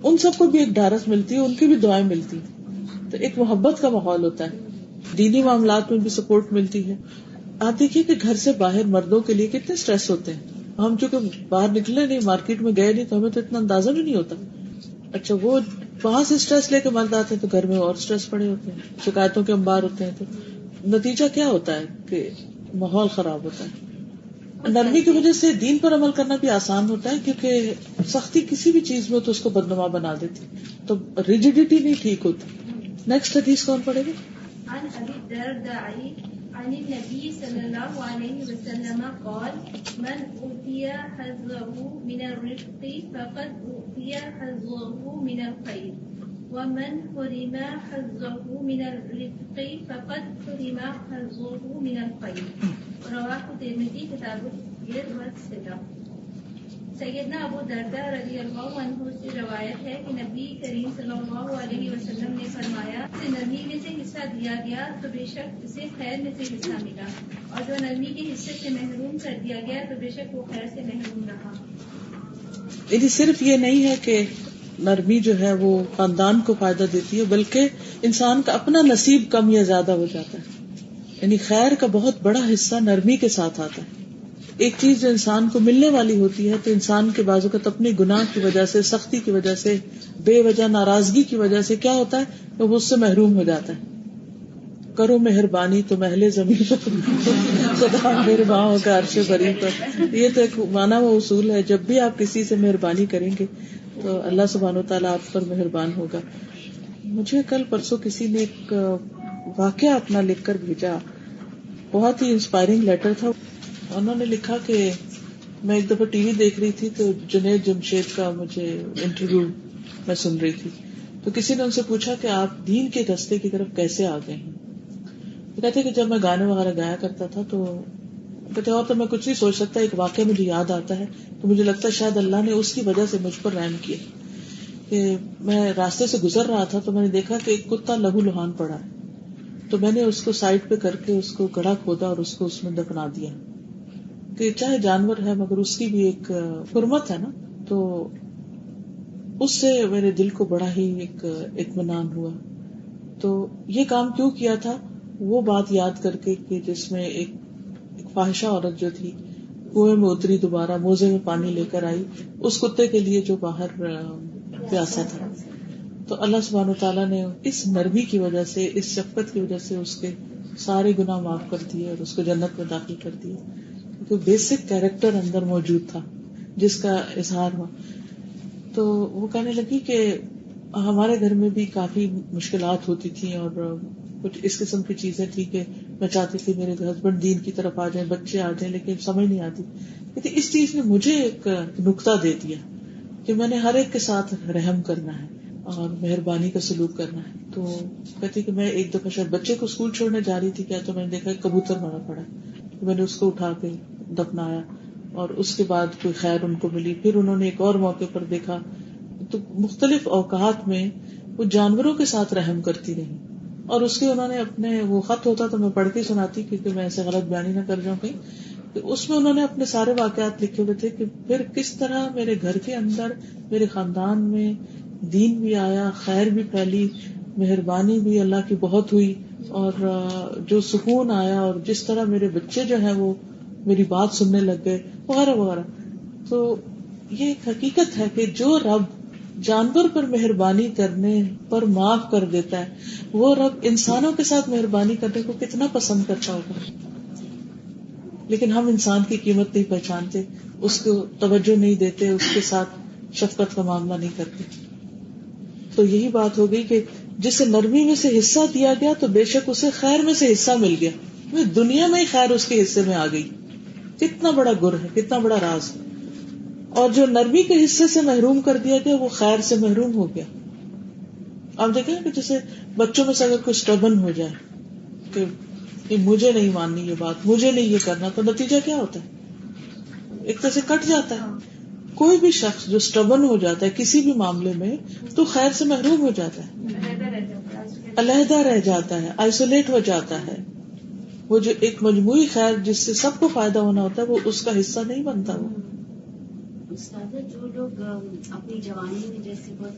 ان سب کو بھی ایک ڈھارس ملتی ہے، ان کی بھی دعائیں ملتی ہیں. تو ایک محبت کا ماحول ہوتا ہے. دینی معاملات میں بھی سپورٹ ملتی ہے. آپ دیکھیے کہ گھر سے باہر مردوں کے لیے کتنے سٹریس ہوتے ہیں. ہم چونکہ باہر نکلے نہیں، مارکیٹ میں گئے نہیں، تو ہمیں تو اتنا اندازہ بھی نہیں ہوتا. اچھا وہ وہاں سے سٹریس لے کے مرد آتے ہیں تو گھر میں اور سٹریس پڑے ہوتے ہیں، شکایتوں کے انبار ہوتے ہیں. تو نتیجہ کیا ہوتا ہے کہ ماحول خراب ہوتا ہے. نرمی کی وجہ سے دین پر عمل کرنا بھی آسان ہوتا ہے، کیونکہ سختی کسی بھی چیز میں تو اس کو بدنما بنا دیتی، تو ریجیڈیٹی نہیں ٹھیک ہوتی. نیکسٹ حدیث کون پڑھے گا؟ عن ابي الدرداء عن النبي صلى الله عليه وسلم قال من أوتي حظه من الرزق فقد أوتي حظه من الخير ومن حرم حظه من الرزق فقد حرم حظه من الخير. رواه الترمذي کتاب البر والصلة. سیدنا ابو درداء رضی اللہ عنہ سے روایت ہے کہ نبی کریم صلی اللہ علیہ وسلم نے فرمایا اسے نرمی میں سے حصہ دیا گیا تو بے شک اسے خیر میں سے حصہ ملا، اور جو نرمی کے حصے سے محروم کر دیا گیا تو بے شک وہ خیر سے محروم رہا. یعنی صرف یہ نہیں ہے کہ نرمی جو ہے وہ خاندان کو فائدہ دیتی ہے، بلکہ انسان کا اپنا نصیب کم یا زیادہ ہو جاتا ہے. یعنی خیر کا بہت بڑا حصہ نرمی کے ساتھ آتا ہے. ایک چیز جو انسان کو ملنے والی ہوتی ہے تو انسان کے بعض اوقات اپنے گناہ کی وجہ سے، سختی کی وجہ سے، بے وجہ ناراضگی کی وجہ سے کیا ہوتا ہے کہ وہ اس سے محروم ہو جاتا ہے. کرو مہربانی تو محل زمین پر خدا مہربان ہوگا عرش بری پر. یہ تو ایک مانا و اصول ہے، جب بھی آپ کسی سے مہربانی کریں گے تو اللہ سبحانہ و تعالیٰ آپ پر مہربان ہوگا. مجھے کل پرسوں کسی نے ایک واقعہ اپنا لکھ کر بھیجا، بہت ہی انسپائرنگ لیٹر تھا. انہوں نے لکھا کہ میں ایک دفعہ ٹی وی دیکھ رہی تھی تو جنید جمشید کا مجھے انٹرویو میں سن رہی تھی، تو کسی نے ان سے پوچھا کہ آپ دین کے راستے کی طرف کیسے آ گئے ہیں. وہ کہتے کہ جب میں گانے وغیرہ گایا کرتا تھا تو کہتے اور تو میں کچھ نہیں سوچ سکتا، ایک واقعہ مجھے یاد آتا ہے تو مجھے لگتا ہے شاید اللہ نے اس کی وجہ سے مجھ پر رحم کیا کہ میں راستے سے گزر رہا تھا تو میں نے دیکھا کہ ایک کتا لہو لہان پڑا ہے، تو میں نے اس کو سائڈ پہ کر کے اس کو گڑھا کھودا اور اس کو اس میں دفنا دیا کہ چاہے جانور ہے مگر اس کی بھی ایک حرمت ہے نا. تو اس سے میرے دل کو بڑا ہی ایک اطمینان ہوا. تو یہ کام کیوں کیا تھا؟ وہ بات یاد کر کے کہ جس میں ایک فاحشہ عورت جو تھی کنویں میں اتری، دوبارہ موزے میں پانی لے کر آئی اس کتے کے لیے جو باہر پیاسا تھا. تو اللہ سبحانہ وتعالیٰ نے اس نرمی کی وجہ سے، اس شفقت کی وجہ سے اس کے سارے گناہ معاف کر دیے اور اس کو جنت میں داخل کر دیے، کیونکہ بیسک کیریکٹر اندر موجود تھا جس کا اظہار ہوا. تو وہ کہنے لگی کہ ہمارے گھر میں بھی کافی مشکلات ہوتی تھیں اور کچھ اس قسم کی چیزیں تھی کہ میں چاہتی تھی میرے ہسبینڈ دین کی طرف آ جائیں، بچے آ جائیں، لیکن سمجھ نہیں آتی. کہتی اس چیز نے مجھے ایک نقطہ دے دیا کہ میں نے ہر ایک کے ساتھ رحم کرنا ہے اور مہربانی کا سلوک کرنا ہے. تو کہتی کہ میں ایک دفعہ شاید بچے کو اسکول چھوڑنے جا رہی تھی کیا، تو میں نے دیکھا کبوتر مرا پڑا، میں نے اس کو اٹھا کے دفنایا اور اس کے بعد کوئی خیر ان کو ملی. پھر انہوں نے ایک اور موقع پر دیکھا تو مختلف اوقات میں وہ جانوروں کے ساتھ رحم کرتی رہی. اور اس کے انہوں نے اپنے وہ خط ہوتا تو میں پڑھ کے سناتی کیونکہ میں ایسے غلط بیانی نہ کر جاؤں کہیں. اس میں انہوں نے اپنے سارے واقعات لکھے ہوئے تھے کہ پھر کس طرح میرے گھر کے اندر، میرے خاندان میں دین بھی آیا، خیر بھی پھیلی، مہربانی بھی اللہ کی بہت ہوئی اور جو سکون آیا اور جس طرح میرے بچے جو ہیں وہ میری بات سننے لگ گئے وغیرہ وغیرہ. تو یہ ایک حقیقت ہے کہ جو رب جانور پر مہربانی کرنے پر معاف کر دیتا ہے وہ رب انسانوں کے ساتھ مہربانی کرنے کو کتنا پسند کرتا ہوگا. لیکن ہم انسان کی قیمت نہیں پہچانتے, اس کو توجہ نہیں دیتے, اس کے ساتھ شفقت کا معاملہ نہیں کرتے. تو یہی بات ہو گئی کہ جسے نرمی میں سے حصہ دیا گیا تو بے شک اسے خیر میں سے حصہ مل گیا. دنیا میں ہی خیر اس کے حصے میں آ گئی. کتنا بڑا گر ہے, کتنا بڑا راز. اور جو نرمی کے حصے سے محروم کر دیا گیا وہ خیر سے محروم ہو گیا. آپ دیکھیں کہ جیسے بچوں میں سے اگر کوئی اسٹبن ہو جائے کہ مجھے نہیں ماننی یہ بات, مجھے نہیں یہ کرنا, تو نتیجہ کیا ہوتا ہے؟ ایک طرح سے کٹ جاتا ہے. کوئی بھی شخص جو اسٹبن ہو جاتا ہے کسی بھی معاملے میں تو خیر سے محروم ہو جاتا ہے, علیحدہ رہ جاتا ہے, آئسولیٹ ہو جاتا ہے. وہ جو ایک مجموعی خیر جس سے سب کو فائدہ ہونا ہوتا ہے وہ اس کا حصہ نہیں بنتا. وہ استاد, جو لوگ اپنی جوانی میں جیسے بہت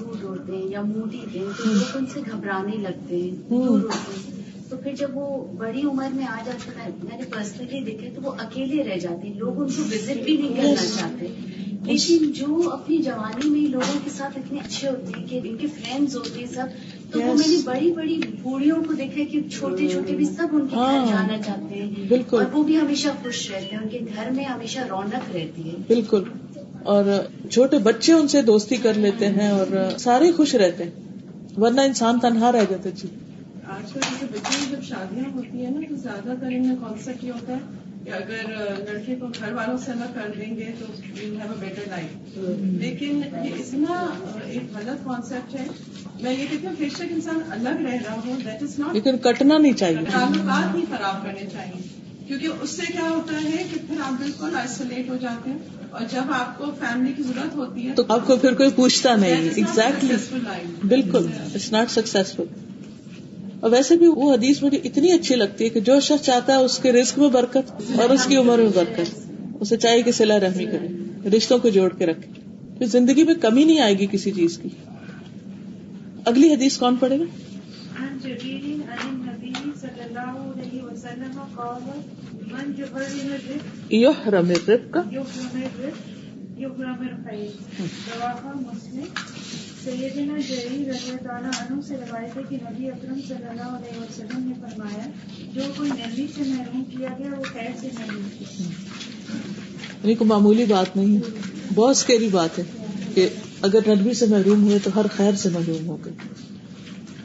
روڈ ہوتے ہیں یا موڈی ہوتے ہیں تو لوگ ان سے گھبرانے لگتے ہیں, دور ہوتے ہیں, تو پھر جب وہ بڑی عمر میں آ جاتے ہیں, میں نے پرسنلی دیکھے تو وہ اکیلے رہ جاتے ہیں, لوگ ان کو وزٹ بھی نہیں کرنا چاہتے. لیکن جو اپنی جوانی میں لوگوں کے ساتھ اتنے اچھے ہوتے ہیں کہ ان کے فرینڈز ہوتے ہیں سب, تو وہ میں نے بڑی بڑی بوڑھیوں کو دیکھا کہ چھوٹے چھوٹے بھی سب ان کے گھر جانا چاہتے ہیں, اور وہ بھی ہمیشہ خوش رہتے ہیں, ان کے گھر میں ہمیشہ رونق رہتی ہے. بالکل. اور چھوٹے بچے ان سے دوستی کر لیتے ہیں اور سارے خوش رہتے ہیں, ورنہ انسان تنہا رہ جاتا. جی آج کل جیسے بچوں کی جب شادیاں ہوتی ہیں نا تو زیادہ تر ان میں کانسیپٹ یہ ہوتا ہے کہ اگر لڑکے کو گھر والوں سے الگ کر دیں گے تو we'll have a better life. لیکن یہ اتنا ایک غلط کانسیپٹ ہے. میں یہ کہتی ہوں بے شک انسان الگ رہ رہا ہو, دیٹ از ناٹ, لیکن کٹنا نہیں چاہیے, تعلقات نہیں خراب کرنے چاہیے, کیونکہ اس سے کیا ہوتا ہے کہ پھر آپ بالکل آئسولیٹ ہو جاتے ہیں, اور جب آپ کو فیملی کی ضرورت ہوتی ہے تو آپ کو پھر کوئی پوچھتا نہیں. ایگزیکٹلی, بالکل, اٹس ناٹ سکسیسفل. اور ویسے بھی وہ حدیث مجھے اتنی اچھی لگتی ہے کہ جو شخص چاہتا ہے اس کے رزق میں برکت اور اس کی عمر میں برکت, اسے چاہیے کہ صلہ رحمی کرے, رشتوں کو جوڑ کے رکھے, پھر زندگی میں کمی نہیں آئے گی کسی چیز کی. اگلی حدیث کون پڑھے گا؟ یحرم الرفق سیدنا جریر رضی اللہ عنہ سے روایت ہے کہ نبی اکرم صلی اللہ علیہ وسلم نے فرمایا جو کوئی نرمی سے محروم کیا گیا وہ خیر سے محروم کیا. یعنی کوئی معمولی بات نہیں ہے, بہت اسکیری بات ہے کہ اگر نرمی سے محروم ہوئے تو ہر خیر سے محروم ہو گئے.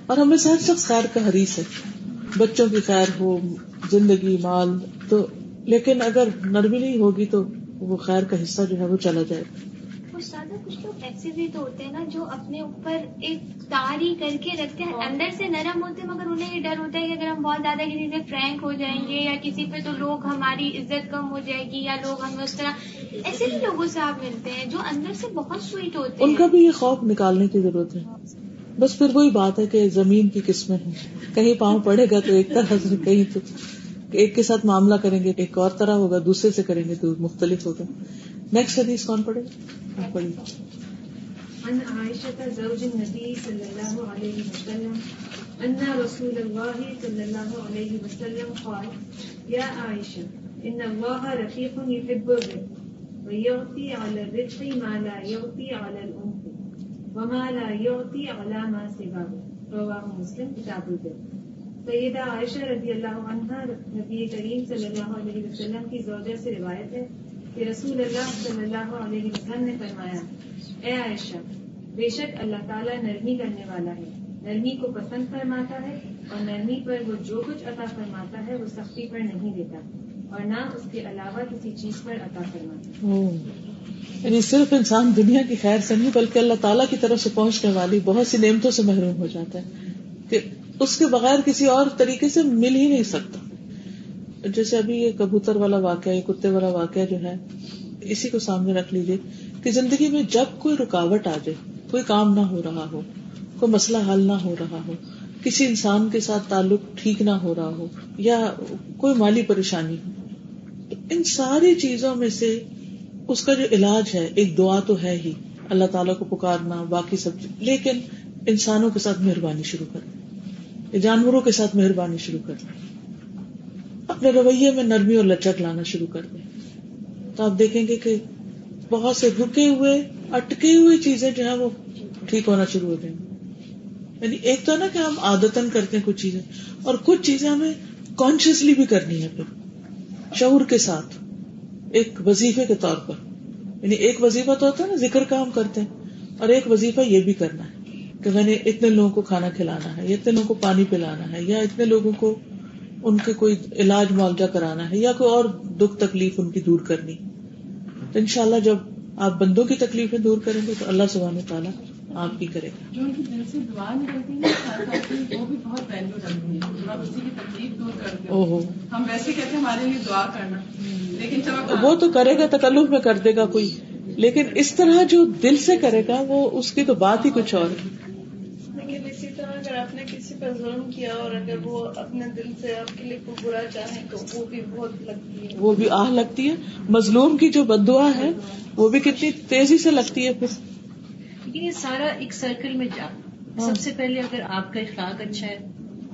اور ہمیں ہر شخص خیر کا حریص ہے, بچوں کی خیر ہو, زندگی, مال, تو لیکن اگر نرمی نہیں ہوگی تو وہ خیر کا حصہ جو ہے وہ چلا جائے گا. کچھ لوگ ایسے بھی تو ہوتے ہیں نا جو اپنے اوپر ایک تار ہی کر کے رکھتے ہیں, اندر سے نرم ہوتے ہیں مگر انہیں یہ ڈر ہوتا ہے کہ اگر ہم بہت زیادہ کسی سے فرینک ہو جائیں گے یا کسی پہ تو لوگ ہماری عزت کم ہو جائے گی یا لوگ ہمیں اس طرح. ایسے بھی لوگوں سے آپ ملتے ہیں جو اندر سے بہت سویٹ ہوتے ہیں, ان کا بھی یہ خوف نکالنے کی ضرورت ہے. بس پھر وہی بات ہے کہ زمین کی قسمیں ہیں, کہیں پاؤں پڑے گا تو ایک طرح سے, کہیں تو ایک کے ساتھ معاملہ کریں گے ایک اور طرح ہوگا, دوسرے سے کریں گے تو مختلف ہوگا. نیکسٹ حدیث کون پڑھے گا؟ آپ پڑھیے. عن عائشة زوج النبي صلى الله عليه وسلم أن رسول الله صلى الله عليه وسلم قال يا عائشة إن الله رفيق يحب الرفق ويعطي على الرفق ما لا يعطي على الأنف وما لا يعطي على ما سواه رواه مسلم کتاب البر. سیدہ عائشہ رضی اللہ عنہا نبی کریم صلی اللہ علیہ وسلم کی زوجہ سے روایت ہے کہ رسول اللہ صلی اللہ علیہ وسلم نے فرمایا, اے عائشہ, بے شک اللہ تعالیٰ نرمی کرنے والا ہے, نرمی کو پسند فرماتا ہے, اور نرمی پر وہ جو کچھ عطا فرماتا ہے وہ سختی پر نہیں دیتا اور نہ اس کے علاوہ کسی چیز پر عطا فرماتا. یعنی صرف انسان دنیا کی خیر سے نہیں بلکہ اللہ تعالیٰ کی طرف سے پہنچنے والی بہت سی نعمتوں سے محروم ہو جاتا ہے کہ اس کے بغیر کسی اور طریقے سے مل ہی نہیں سکتا. جیسے ابھی یہ کبوتر والا واقعہ, یہ کتے والا واقعہ جو ہے, اسی کو سامنے رکھ لیجیے کہ زندگی میں جب کوئی رکاوٹ آ جائے, کوئی کام نہ ہو رہا ہو, کوئی مسئلہ حل نہ ہو رہا ہو, کسی انسان کے ساتھ تعلق ٹھیک نہ ہو رہا ہو, یا کوئی مالی پریشانی ہو, ان ساری چیزوں میں سے اس کا جو علاج ہے ایک دعا تو ہے ہی, اللہ تعالیٰ کو پکارنا, باقی سب, لیکن انسانوں کے ساتھ مہربانی شروع کر. جانوروں کے ساتھ مہربانی شروع کر دیں, اپنے رویے میں نرمی اور لچک لانا شروع کر دیں, تو آپ دیکھیں گے کہ بہت سے رکے ہوئے اٹکی ہوئی چیزیں جو ہیں وہ ٹھیک ہونا شروع ہو جائیں گی. یعنی ایک تو ہے نا کہ ہم عادتاً کرتے ہیں کچھ چیزیں, اور کچھ چیزیں ہمیں کانشیسلی بھی کرنی ہے, پھر شعور کے ساتھ ایک وظیفے کے طور پر. یعنی ایک وظیفہ تو ہوتا ہے نا ذکر کا ہم کرتے ہیں, اور ایک وظیفہ یہ بھی کرنا ہے کہ میں نے اتنے لوگوں کو کھانا کھلانا ہے, یا اتنے لوگوں کو پانی پلانا ہے, یا اتنے لوگوں کو ان کے کوئی علاج معالجہ کرانا ہے, یا کوئی اور دکھ تکلیف ان کی دور کرنی. تو انشاءاللہ جب آپ بندوں کی تکلیفیں دور کریں گے تو اللہ سبحانہ وتعالیٰ آپ کی کرے گا. جو ان کی دل سے دعا نکلتی ہے وہ بھی بہت ویلیو رکھتی ہے, آپ اسی کی تکلیف دور کرتے ہیں. ہم ویسے کہتے ہیں ہمارے لیے دعا کرنا, لیکن جب وہ تو کرے گا تکلف میں کر دے گا کوئی, لیکن اس طرح جو دل سے کرے گا وہ اس کی تو بات ہی کچھ اور ہے. لیکن اسی طرح اگر آپ نے کسی پر ظلم کیا اور اگر وہ اپنے دل سے آپ کے لیے کوئی برا چاہیں تو وہ بھی بہت لگتی ہے, وہ بھی آہ لگتی ہے. مظلوم کی جو بد دعا ہے وہ بھی کتنی تیزی سے لگتی ہے پھر. لیکن یہ سارا ایک سرکل میں جا, سب سے پہلے اگر آپ کا اخلاق اچھا ہے,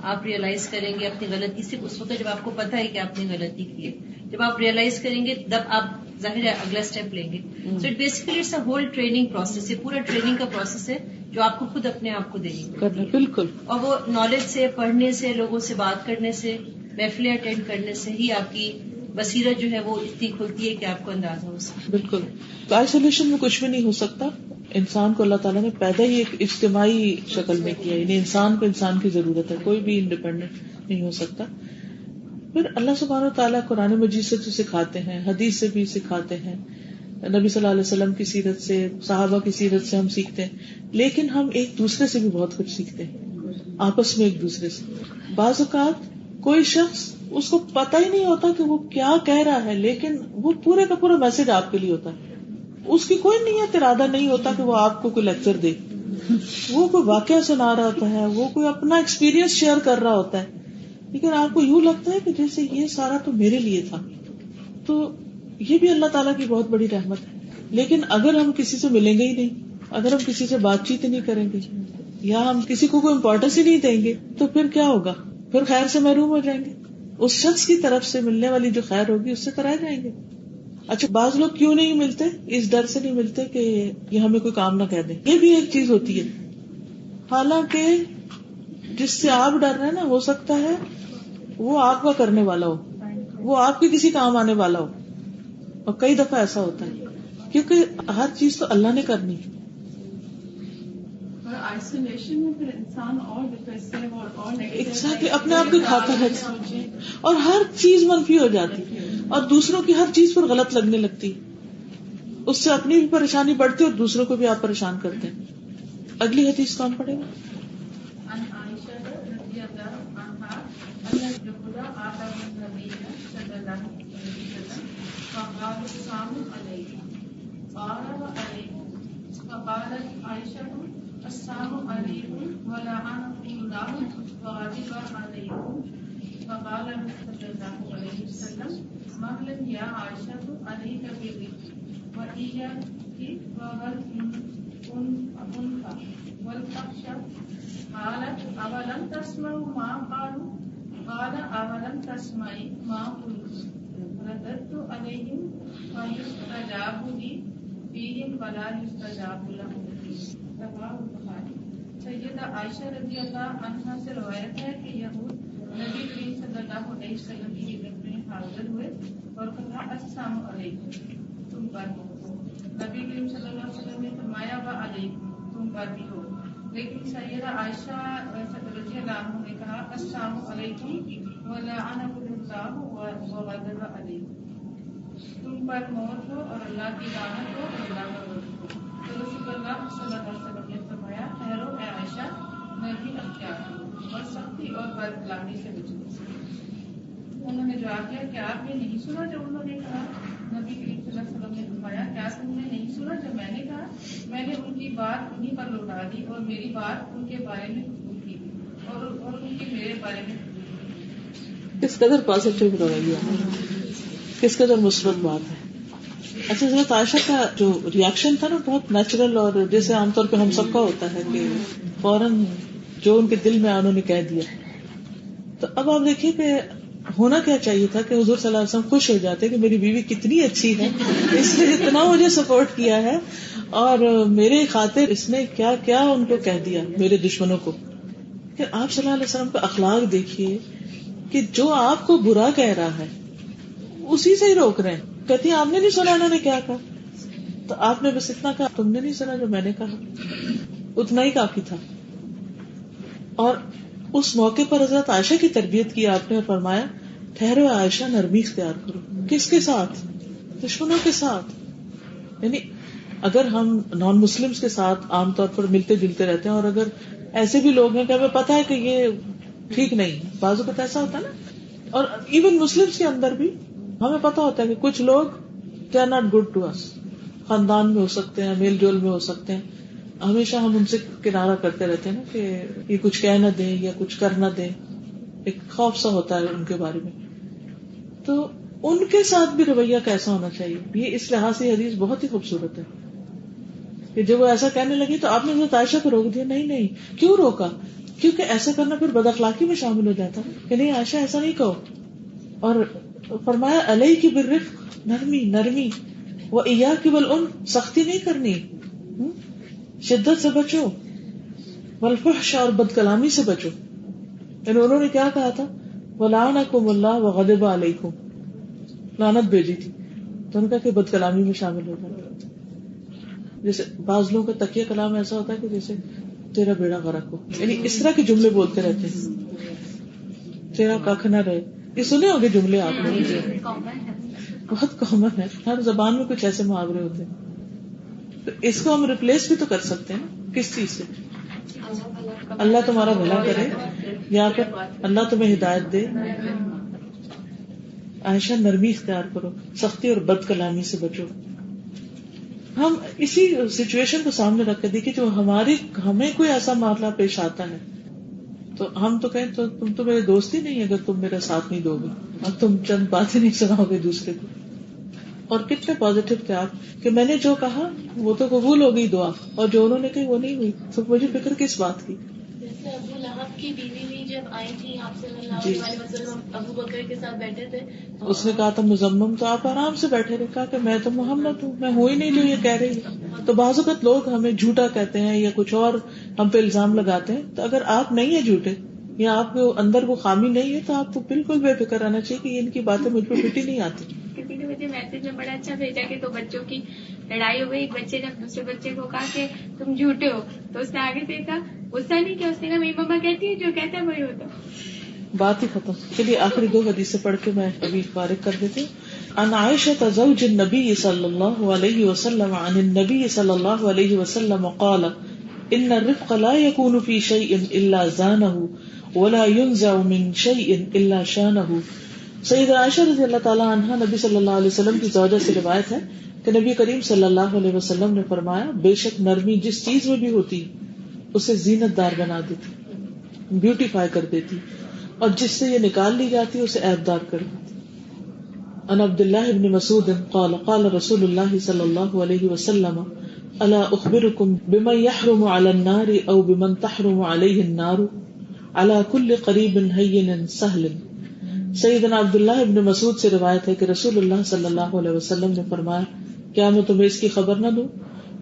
آپ ریئلائز کریں گے اپنی غلطی سے اس وقت جب آپ کو پتا ہے کہ آپ نے غلطی کی ہے, جب آپ ریئلائز کریں گے تب آپ ظاہر ہے اگلا اسٹیپ لیں گے. So it basically it's a whole training process, یہ پورا ٹریننگ کا پروسیس ہے جو آپ کو خود اپنے آپ کو دینی پڑتی ہے. بالکل. اور وہ نالج سے, پڑھنے سے, لوگوں سے بات کرنے سے, محفلیں اٹینڈ کرنے سے ہی آپ کی بصیرت جو ہے وہ اتنی کھلتی ہے کہ آپ کو اندازہ ہو سکتا. بالکل. آئسولیشن میں کچھ بھی نہیں ہو سکتا. انسان کو اللہ تعالیٰ نے پیدا ہی ایک اجتماعی شکل میں کیا, یعنی انسان کو انسان کی ضرورت ہے, کوئی بھی انڈیپینڈنٹ نہیں ہو سکتا. پھر اللہ سبحانہ و تعالیٰ قرآن مجید سے تو سکھاتے ہیں, حدیث سے بھی سکھاتے ہیں, نبی صلی اللہ علیہ وسلم کی سیرت سے, صحابہ کی سیرت سے ہم سیکھتے ہیں, لیکن ہم ایک دوسرے سے بھی بہت کچھ سیکھتے ہیں, آپس میں ایک دوسرے سے. بعض اوقات کوئی شخص اس کو پتہ ہی نہیں ہوتا کہ وہ کیا کہہ رہا ہے, لیکن وہ پورے کا پورا میسج آپ کے لیے ہوتا ہے. اس کی کوئی نیت ارادہ نہیں ہوتا کہ وہ آپ کو کوئی لیکچر دے, وہ کوئی واقعہ سنا رہا ہوتا ہے, وہ کوئی اپنا ایکسپیرینس شیئر کر رہا ہوتا ہے, لیکن آپ کو یوں لگتا ہے کہ جیسے یہ سارا تو میرے لیے تھا. تو یہ بھی اللہ تعالیٰ کی بہت بڑی رحمت ہے. لیکن اگر ہم کسی سے ملیں گے ہی نہیں, اگر ہم کسی سے بات چیت ہی نہیں کریں گے, یا ہم کسی کو کوئی امپورٹینس ہی نہیں دیں گے, تو پھر کیا ہوگا؟ پھر خیر سے محروم ہو جائیں گے. اس شخص کی طرف سے ملنے والی جو خیر ہوگی اس سے کرائے جائیں گے. اچھا, بعض لوگ کیوں نہیں ملتے؟ اس ڈر سے نہیں ملتے کہ یہ ہمیں کوئی کام نہ کہہ دیں. یہ بھی ایک چیز ہوتی ہے. حالانکہ جس سے آپ ڈر رہے ہیں نا, ہو سکتا ہے وہ آپ کا کرنے والا ہو, وہ آپ کے کسی کام آنے والا ہو. اور کئی دفعہ ایسا ہوتا ہے کیونکہ ہر چیز تو اللہ نے کرنی. آئسولیشن میں پھر انسان اور ڈپریسو اور ایگزیکٹلی اپنے آپ کو کھاتا ہے, اور ہر چیز منفی ہو جاتی, اور دوسروں کی ہر چیز پر غلط لگنے لگتی. اس سے اپنی بھی پریشانی بڑھتی اور دوسروں کو بھی آپ پریشان کرتے ہیں. اگلی حدیث کون پڑھے گا؟ السلام علیکم ولعنکم اللہ وغضب علیکم فقال صلی اللہ علیہ وسلم مهلا یا عائشہ علیک بالرفق وإیاک والفحش قالت اولم تسمعوا ما قالوا قال اولم تسمعي ما قلت رددت علیہم فیستجاب لی فیہم ولا یستجاب لهم. سیدہ عائشہ رضی اللہ عنہا سے روایت ہے کہ یہود نبی کریم صلی اللہ علیہ وسلم کی خدمت میں حاضر ہوئے اور کہا السلام علیکم, تم پر ہو. نبی کریم صلی اللہ علیہ وسلم نے فرمایا وعلیکم, تم پر بھی ہو. لیکن سیدہ عائشہ رضی اللہ عنہ نے کہا السلام علیکم ولعنکم اللہ وغضب علیکم, تم پر موت ہو اور اللہ کی لعنت ہو اور اللہ کا غضب ہو. تو رسول اللہ صلی اللہ علیہ وسلم نے فرمایا ٹھہرو اے عائشہ, میں بھی اختیار ہوں اور سختی اور بدکلامی سے بچوں. انہوں نے جواب دیا کہ آپ نے نہیں سنا جو انہوں نے کہا. نبی کریم صلی اللہ علیہ وسلم نے فرمایا کیا تم نے نہیں سنا جو میں نے کہا؟ میں نے ان کی بات انہیں پر لوٹا دی اور میری بات ان کے بارے میں قبول کی اور ان کی میرے بارے میں. کس قدر پازیٹیو رویہ, کس قدر مثبت بات ہے. اچھا, حضرت عائشہ کا جو ریئیکشن تھا نا بہت نیچرل, اور جیسے عام طور پہ ہم سب کا ہوتا ہے کہ فوراً جو ان کے دل میں انہوں نے کہہ دیا. تو اب آپ دیکھیے کہ ہونا کیا چاہیے تھا کہ حضور صلی اللہ علیہ وسلم خوش ہو جاتے کہ میری بیوی کتنی اچھی ہے، اس نے اتنا مجھے سپورٹ کیا ہے، اور میرے خاطر اس نے کیا کیا ان کو کہہ دیا میرے دشمنوں کو. کہ آپ صلی اللہ علیہ وسلم کا اخلاق دیکھیے کہ جو آپ کو برا کہہ رہا ہے اسی سے ہی روک رہے ہیں. کہتی ہیں آپ نے نہیں سنا انہوں نے کیا کہا، تو آپ نے بس اتنا کہا تم نے نہیں سنا جو میں نے کہا، اتنا ہی کافی تھا. اور اس موقع پر حضرت عائشہ کی تربیت کی آپ نے اور فرمایا ٹھہرو عائشہ نرمی اختیار کرو. کس کے ساتھ؟ دشمنوں کے ساتھ. یعنی اگر ہم نان مسلمز کے ساتھ عام طور پر ملتے جلتے رہتے ہیں، اور اگر ایسے بھی لوگ ہیں کہ ہمیں پتا ہے کہ یہ ٹھیک نہیں، بعض اوقات ایسا ہوتا ہے نا، اور ایون مسلمز کے اندر بھی ہمیں پتا ہوتا ہے کہ کچھ لوگ they are not good to us. خاندان میں ہو سکتے ہیں، میل جول میں ہو سکتے ہیں، ہمیشہ ہم ان سے کنارہ کرتے رہتے ہیں نا کہ یہ کچھ کہہ نہ دیں یا کچھ کر نہ دیں، ایک خوف سا ہوتا ہے ان کے بارے میں. تو ان کے ساتھ بھی رویہ کیسا ہونا چاہیے، یہ اس لحاظ سے حدیث بہت ہی خوبصورت ہے کہ جب وہ ایسا کہنے لگی تو آپ نے حضرت عائشہ کو روک دیا. نہیں، کیوں روکا؟ کیونکہ ایسا کرنا پھر بد اخلاقی میں شامل ہو جاتا کہ نہیں عائشہ ایسا نہیں کہو. اور فرمایا علیہ بالرفق، نرمی وإیاک بالعنف، سختی نہیں کرنی، شدت سے بچو، والفحش، اور بد کلامی سے بچو. یعنی انہوں نے کیا کہا تھا؟ وَلَعَنَكُمُ اللَّهُ وَغَضِبَ عَلَيْكُمْ، لعنت بھیجی تھی. تو ان کا کہ بد کلامی میں شامل ہو جاتا. جیسے بعض لوگوں کا تکیہ کلام ایسا ہوتا ہے کہ جیسے تیرا بیڑا غرق ہو، یعنی اس طرح کے جملے بولتے رہتے ہیں، تیرا ککھ نہ رہے. یہ سنے ہوگے جملے آپ نے، بہت کامن ہے، ہر زبان میں کچھ ایسے محاورے ہوتے ہیں. تو اس کو ہم ریپلیس بھی تو کر سکتے ہیں نا، کس چیز سے؟ اللہ تمہارا بھلا کرے، یا پھر اللہ تمہیں ہدایت دے. عائشہ نرمی اختیار کرو، سختی اور بد کلامی سے بچو. ہم اسی سچویشن کو سامنے رکھ کے دیکھیں جو ہمیں کوئی ایسا معاملہ پیش آتا ہے تو ہم تو کہیں تو تم تو میرے دوست ہی نہیں اگر تم میرا ساتھ نہیں دو گے، اور تم چند باتیں نہیں سناؤ گے دوسرے کو. اور کتنے پازیٹو تھے آپ کہ میں نے جو کہا وہ تو قبول ہو گئی دعا، اور جو انہوں نے کہی وہ نہیں ہوئی. تو مجھے فکر کس بات کی؟ جیسے ابو لہب کی بیوی بھی جب آئی تھی آپ صلی اللہ علیہ وسلم ابو بکر کے ساتھ بیٹھے تھے، اس نے کہا تھا مزمم، تو آپ آرام سے بیٹھے رہے. کہا کہ میں تو محمد ہوں، میں ہوں ہی نہیں جو یہ کہہ رہی ہے. تو بعض اوقات لوگ ہمیں جھوٹا کہتے ہیں یا کچھ اور ہم پہ الزام لگاتے ہیں، تو اگر آپ نہیں ہیں جھوٹے یا آپ کے اندر وہ خامی نہیں ہے تو آپ کو بالکل بے فکر رہنا چاہیے کہ ان کی باتیں مجھ پہ فٹ ہی نہیں آتی. کسی نے مجھے میسج میں بڑا اچھا بھیجا کہ تو بچوں کی لڑائی ہو گئی، ایک بچے نے دوسرے بچے کو کہا کہ تم جھوٹے ہو، تو اس نے آگے سے کہا غصہ نہیں کیا، اس نے کہا میری مما کہتی ہے جو کہتا ہے وہی ہوتا. بات ہی ختم. چلیے آخری 2 حدیثیں پڑھ کے میں ابھی فارغ کر دیتی ہوں. عن عائشة زوج النبي صلى الله عليه وسلم عن النبي صلى الله عليه وسلم قال ان الرفق لا يكون في شيء الا زانه ولا ينزع من شيء الا شانه. سیدہ عائشہ رضی اللہ تعالی عنہا نبی صلی اللہ علیہ وسلم کی زوجہ سے روایت ہے کہ نبی کریم صلی اللہ علیہ وسلم نے فرمایا بے شک نرمی جس چیز میں بھی ہوتی اسے زینت دار بنا دیتی، بیوٹیفائی کر دیتی، اور جس سے یہ نکال لی جاتی اسے عیب دار کر دیتی. ان عبداللہ ابن مسعود قال قال رسول اللہ صلی اللہ علیہ وسلم الا اخبرکم بمن يحرم على النار او بمن تحرم عليه النار على كل قریب ہین سہل. سیدنا عبداللہ ابن مسعود سے روایت ہے کہ رسول اللہ صلی اللہ علیہ وسلم نے فرمایا کیا میں تمہیں اس کی خبر نہ دوں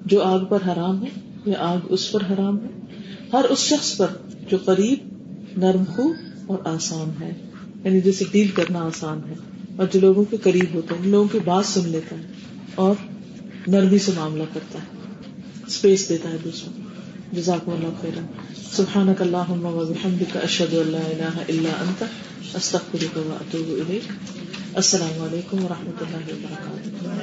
جو آگ پر حرام ہے یا آگ اس پر حرام ہے، ہر اس شخص پر جو قریب، نرم خو اور آسان ہے، یعنی جسے ڈیل کرنا آسان ہے، اور جو لوگوں کے قریب ہوتا ہے، لوگوں کی بات سن لیتا ہے اور نرمی سے معاملہ کرتا ہے، اسپیس دیتا ہے دوسروں. جزاکم اللہ خیرا. سبحانک اللہم و بحمدک اشہد ان لا الہ الا انت استغفرک و اتوب الیک. السلام علیکم و رحمۃ اللہ وبرکاتہ.